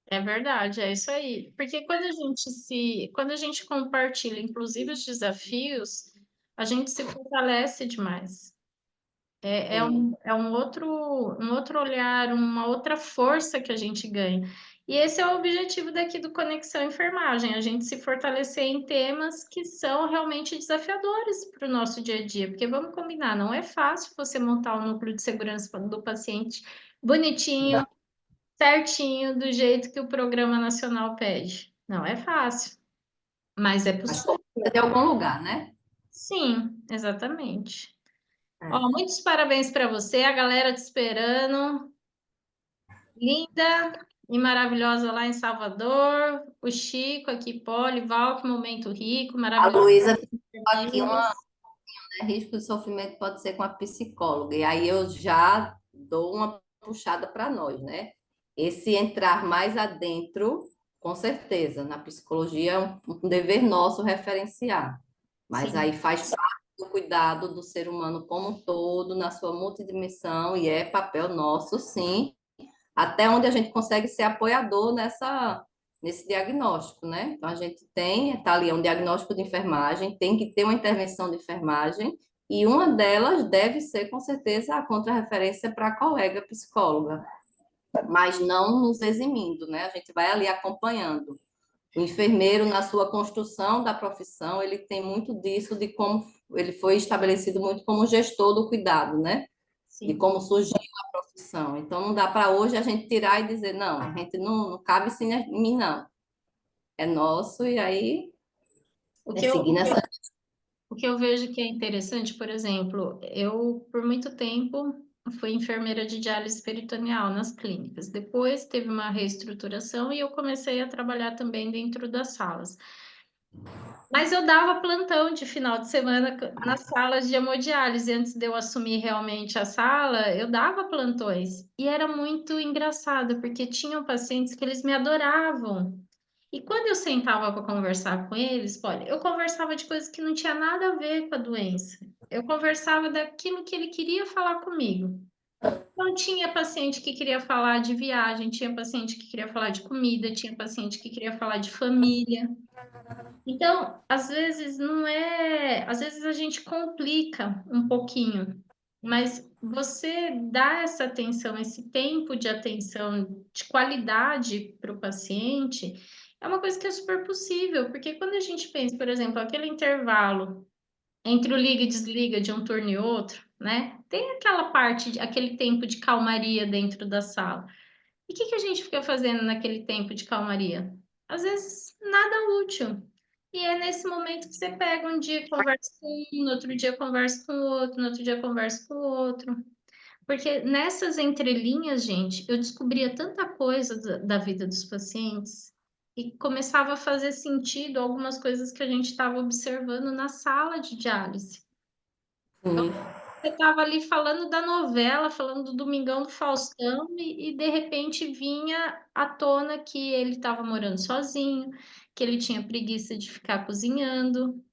B: É verdade, é isso aí. Porque quando a gente compartilha, inclusive os desafios, a gente se fortalece demais.
C: Sim.
B: É um outro olhar, uma outra força que a gente ganha. E esse é o objetivo daqui do Conexão Enfermagem, a gente se fortalecer em temas que são realmente desafiadores para o nosso dia a dia. Porque vamos combinar, não é fácil você montar um núcleo de segurança do paciente bonitinho, certinho, do jeito que o Programa Nacional pede. Não é fácil, mas é
C: Mas
B: possível.
C: começa de algum lugar, né?
B: Sim, exatamente.
C: É.
B: Ó, muitos parabéns para você, a galera te esperando. Linda e maravilhosa lá em Salvador. O Chico aqui, Poli, Val, que momento rico,
C: A
B: maravilhoso.
C: Luísa aqui risco de sofrimento pode ser com a psicóloga. E aí eu já dou uma puxada para nós, né? Esse entrar mais adentro, com certeza, na psicologia é um dever nosso referenciar. Mas
B: Sim,
C: aí faz parte do cuidado do ser humano como um todo, na sua multidimensão, e é papel nosso, sim, até onde a gente consegue ser apoiador nesse diagnóstico, né? Então, a gente tá ali, é um diagnóstico de enfermagem, tem que ter uma intervenção de enfermagem, e uma delas deve ser, com certeza, a contrarreferência para a colega psicóloga, mas não nos eximindo, né? A gente vai ali acompanhando. O enfermeiro, na sua construção da profissão, ele tem muito disso, de como ele foi estabelecido muito como gestor do cuidado, né? De
B: Sim.
C: como surgiu a profissão. Então, não dá para hoje a gente tirar e dizer, não, a gente não cabe sim em mim, não. É nosso, e aí
B: O
C: é
B: que eu,
C: seguir nessa.
B: o que eu vejo que é interessante, por exemplo, eu, por muito tempo, fui enfermeira de diálise peritoneal nas clínicas. Depois teve uma reestruturação e eu comecei a trabalhar também dentro das salas. Mas eu dava plantão de final de semana nas salas de hemodiálise. Antes de eu assumir realmente a sala, eu dava plantões. E era muito engraçado, porque tinham pacientes que eles me adoravam. E quando eu sentava para conversar com eles, olha, eu conversava de coisas que não tinha nada a ver com a doença. Eu conversava daquilo que ele queria falar comigo. Então, tinha paciente que queria falar de viagem, tinha paciente que queria falar de comida, tinha paciente que queria falar de família. Então, às vezes não é, às vezes a gente complica um pouquinho, mas você dá essa atenção, esse tempo de atenção de qualidade para o paciente, é uma coisa que é super possível, porque quando a gente pensa, por exemplo, aquele intervalo entre o liga e desliga de um turno e outro, né? Tem aquela parte, aquele tempo de calmaria dentro da sala. E o que que a gente fica fazendo naquele tempo de calmaria? Às vezes, nada útil. E é nesse momento que você pega um dia conversa com um, no outro dia conversa com o outro, no outro dia conversa com o outro. Porque nessas entrelinhas, gente, eu descobria tanta coisa da vida dos pacientes e começava a fazer sentido algumas coisas que a gente estava observando na sala de diálise.
C: Sim.
B: Você estava ali falando da novela, falando do Domingão do Faustão, e de repente vinha à tona que ele estava morando sozinho, que ele tinha preguiça de ficar cozinhando,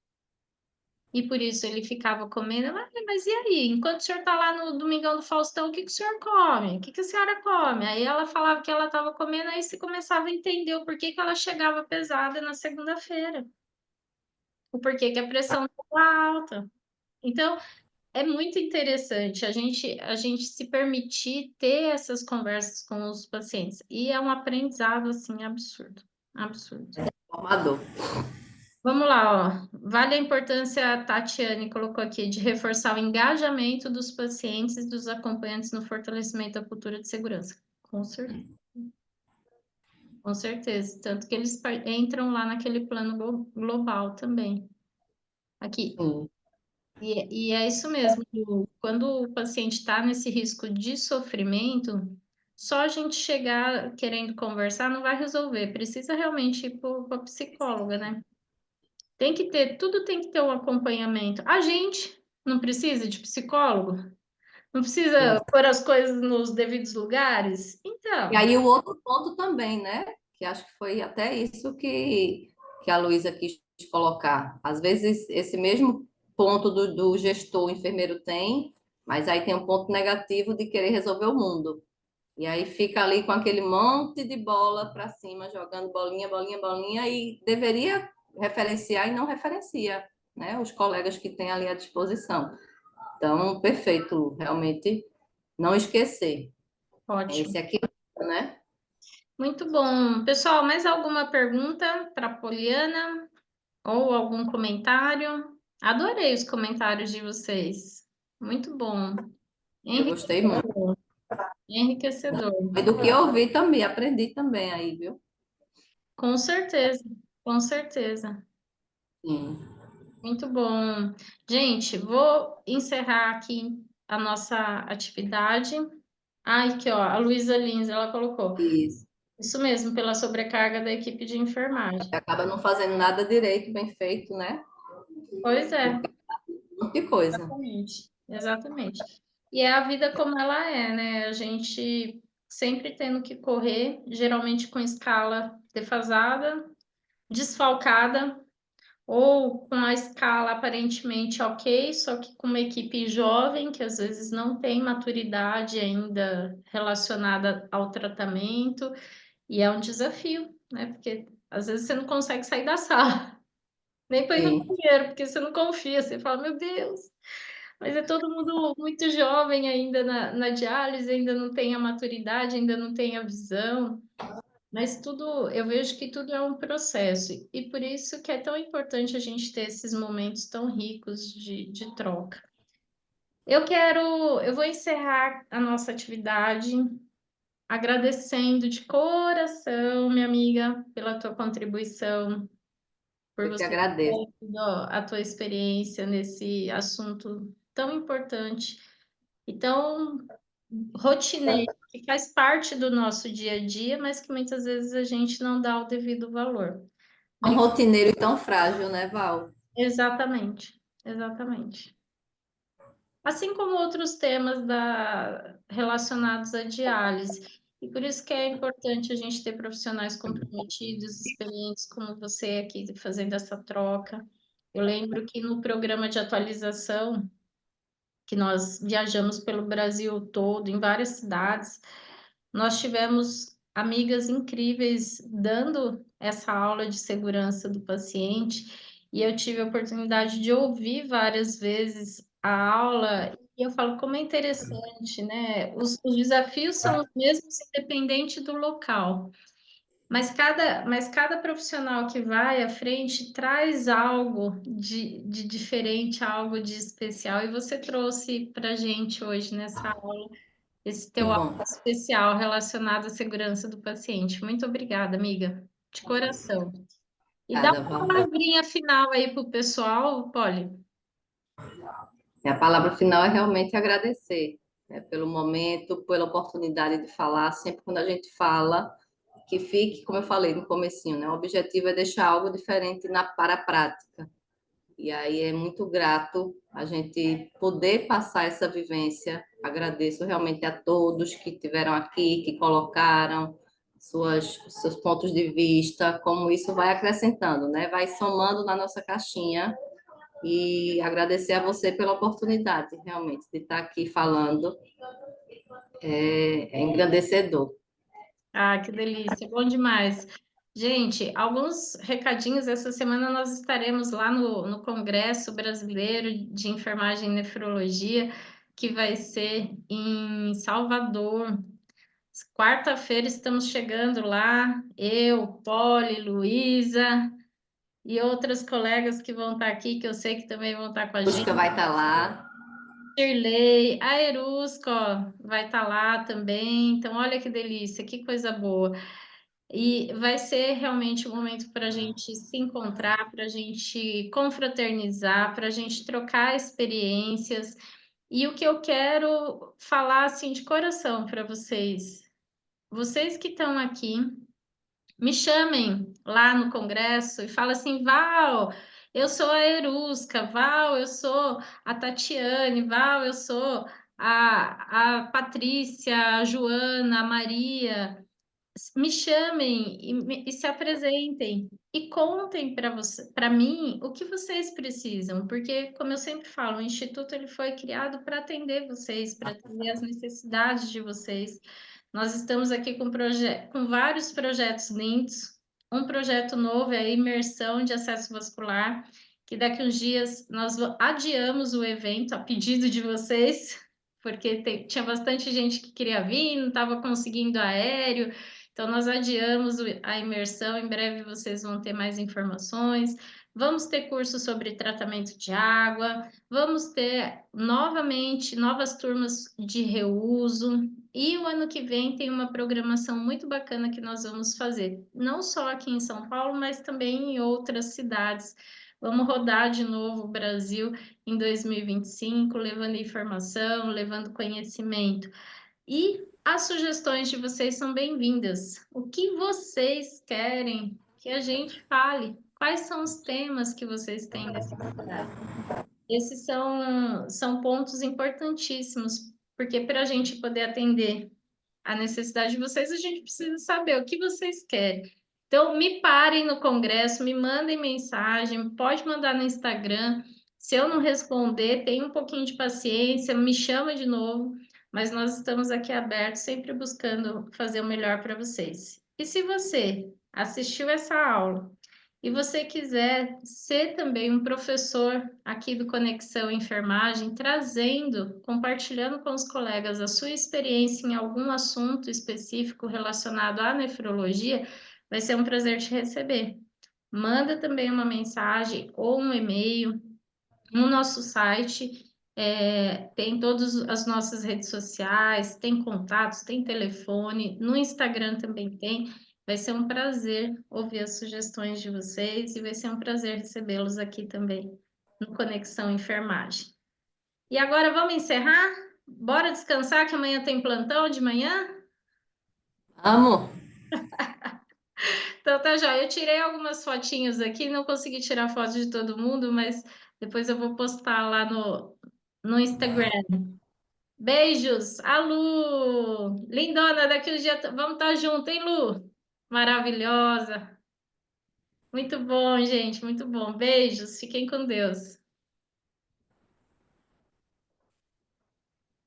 B: e por isso ele ficava comendo. "Ah, mas e aí? Enquanto o senhor está lá no Domingão do Faustão, o que que o senhor come? O que que a senhora come?" Aí ela falava que ela estava comendo, aí você começava a entender o porquê que ela chegava pesada na segunda-feira, o porquê que a pressão estava alta. Então, é muito interessante a gente se permitir ter essas conversas com os pacientes. E é um aprendizado, assim, absurdo. Absurdo.
C: Formador.
B: Vamos lá, ó. Vale a importância, a Tatiane colocou aqui, de reforçar o engajamento dos pacientes e dos acompanhantes no fortalecimento da cultura de segurança. Com certeza. Com certeza. Tanto que eles entram lá naquele plano global também. Aqui,
C: Sim.
B: e é isso mesmo, quando o paciente está nesse risco de sofrimento, só a gente chegar querendo conversar não vai resolver, precisa realmente ir para a psicóloga, né? Tem que ter, tudo tem que ter um acompanhamento. A gente não precisa de psicólogo? Não precisa pôr as coisas nos devidos lugares?
C: E
B: Então,
C: aí o outro ponto também, né? Que acho que foi até isso que a Luísa quis colocar. Às vezes esse mesmo ponto do gestor, o enfermeiro tem, mas aí tem um ponto negativo de querer resolver o mundo. E aí fica ali com aquele monte de bola para cima, jogando bolinha, bolinha, bolinha, e deveria referenciar e não referencia, né? Os colegas que tem ali à disposição. Então, perfeito, realmente não esquecer.
B: ótimo.
C: Esse aqui, né?
B: Muito bom. Pessoal, mais alguma pergunta para a Poliana? Ou algum comentário? Adorei os comentários de vocês. Muito bom.
C: Eu gostei muito.
B: Enriquecedor. Enriquecedor.
C: E do que eu ouvi também, aprendi também aí, viu?
B: Com certeza. Com certeza.
C: Sim.
B: Muito bom. Gente, vou encerrar aqui a nossa atividade. Ai, aqui, ó, a Luísa Lins, ela colocou.
C: Isso.
B: Isso mesmo, pela sobrecarga da equipe de enfermagem.
C: Acaba não fazendo nada direito, bem feito, né?
B: Pois é.
C: Um monte de coisa.
B: Exatamente, exatamente. E é a vida como ela é, né? A gente sempre tendo que correr, geralmente com escala defasada, desfalcada, ou com a escala aparentemente ok, só que com uma equipe jovem, que às vezes não tem maturidade ainda relacionada ao tratamento, e é um desafio, né? Porque às vezes você não consegue sair da sala, nem para ir no
C: Sim.
B: banheiro, porque você não confia, você fala, meu Deus, mas é todo mundo muito jovem ainda na diálise, ainda não tem a maturidade, ainda não tem a visão. Mas tudo, eu vejo que tudo é um processo, e por isso que é tão importante a gente ter esses momentos tão ricos de troca. Eu vou encerrar a nossa atividade agradecendo de coração, minha amiga, pela tua contribuição, por
C: Eu que
B: você
C: agradeço.
B: ter tido a tua experiência nesse assunto tão importante e tão rotineiro, que faz parte do nosso dia a dia, mas que muitas vezes a gente não dá o devido valor.
C: Um rotineiro tão frágil, né, Val?
B: Exatamente, exatamente. Assim como outros temas relacionados à diálise. E por isso que é importante a gente ter profissionais comprometidos, experientes, como você aqui fazendo essa troca. Eu lembro que no programa de atualização, que nós viajamos pelo Brasil todo, em várias cidades, nós tivemos amigas incríveis dando essa aula de segurança do paciente, e eu tive a oportunidade de ouvir várias vezes a aula, e eu falo como é interessante, né? Os desafios são os mesmos independente do local. Mas cada profissional que vai à frente traz algo de diferente, algo de especial. E você trouxe para a gente hoje nessa aula esse
C: Que
B: teu algo
C: bom.
B: especial relacionado à segurança do paciente. Muito obrigada, amiga, de coração. E dá
C: Obrigada,
B: uma
C: Val.
B: palavrinha final aí para o pessoal, Polly.
C: E a palavra final é realmente agradecer, né, pelo momento, pela oportunidade de falar. Sempre quando a gente fala, que fique, como eu falei no comecinho, né? O objetivo é deixar algo diferente para a prática. E aí é muito grato a gente poder passar essa vivência. Agradeço realmente a todos que estiveram aqui, que colocaram seus pontos de vista, como isso vai acrescentando, né? Vai somando na nossa caixinha. E agradecer a você pela oportunidade, realmente, de estar aqui falando. É engrandecedor.
B: Ah, que delícia, bom demais. Gente, alguns recadinhos. Essa semana nós estaremos lá no Congresso Brasileiro de Enfermagem e Nefrologia, que vai ser em Salvador. Quarta-feira estamos chegando lá, eu, Poli, Luísa e outras colegas que vão estar aqui, que eu sei que também vão estar com a
C: Busca
B: gente.
C: vai estar lá.
B: Shirley, a Erusco ó, vai estar lá também. Então, olha que delícia, que coisa boa. E vai ser realmente um momento para a gente se encontrar, para a gente confraternizar, para a gente trocar experiências. E o que eu quero falar assim de coração para vocês que estão aqui, me chamem lá no congresso e fala assim, Val, eu sou a Erusca, Val, eu sou a Tatiane, Val, eu sou a Patrícia, a Joana, a Maria. Me chamem e se apresentem e contem para mim o que vocês precisam, porque como eu sempre falo, o instituto ele foi criado para atender vocês, para atender as necessidades de vocês. Nós estamos aqui com vários projetos lindos. Um projeto novo é a imersão de acesso vascular, que daqui uns dias nós adiamos o evento a pedido de vocês, porque tinha bastante gente que queria vir, não estava conseguindo aéreo. Então, nós adiamos a imersão, em breve vocês vão ter mais informações. Vamos ter curso sobre tratamento de água, vamos ter novamente novas turmas de reuso. E o ano que vem tem uma programação muito bacana que nós vamos fazer, não só aqui em São Paulo, mas também em outras cidades. Vamos rodar de novo o Brasil em 2025, levando informação, levando conhecimento. E as sugestões de vocês são bem-vindas. O que vocês querem que a gente fale? Quais são os temas que vocês têm necessidade? Esses são pontos importantíssimos, porque para a gente poder atender a necessidade de vocês, a gente precisa saber o que vocês querem. Então, me parem no congresso, me mandem mensagem, pode mandar no Instagram. Se eu não responder, tenha um pouquinho de paciência, me chama de novo, mas nós estamos aqui abertos, sempre buscando fazer o melhor para vocês. E se você assistiu essa aula e você quiser ser também um professor aqui do Conexão Enfermagem, trazendo, compartilhando com os colegas a sua experiência em algum assunto específico relacionado à nefrologia, vai ser um prazer te receber. Manda também uma mensagem ou um e-mail no nosso site. Tem todas as nossas redes sociais, tem contatos, tem telefone, no Instagram também tem. Vai ser um prazer ouvir as sugestões de vocês e vai ser um prazer recebê-los aqui também no Conexão Enfermagem. E agora vamos encerrar? Bora descansar que amanhã tem plantão de manhã?
C: Amo.
B: Então tá, já. Eu tirei algumas fotinhos aqui, não consegui tirar foto de todo mundo, mas depois eu vou postar lá no Instagram. Beijos, a Lu! Lindona, daqui um dia vamos estar junto, hein, Lu? Maravilhosa. Muito bom, gente, muito bom. Beijos, fiquem com Deus.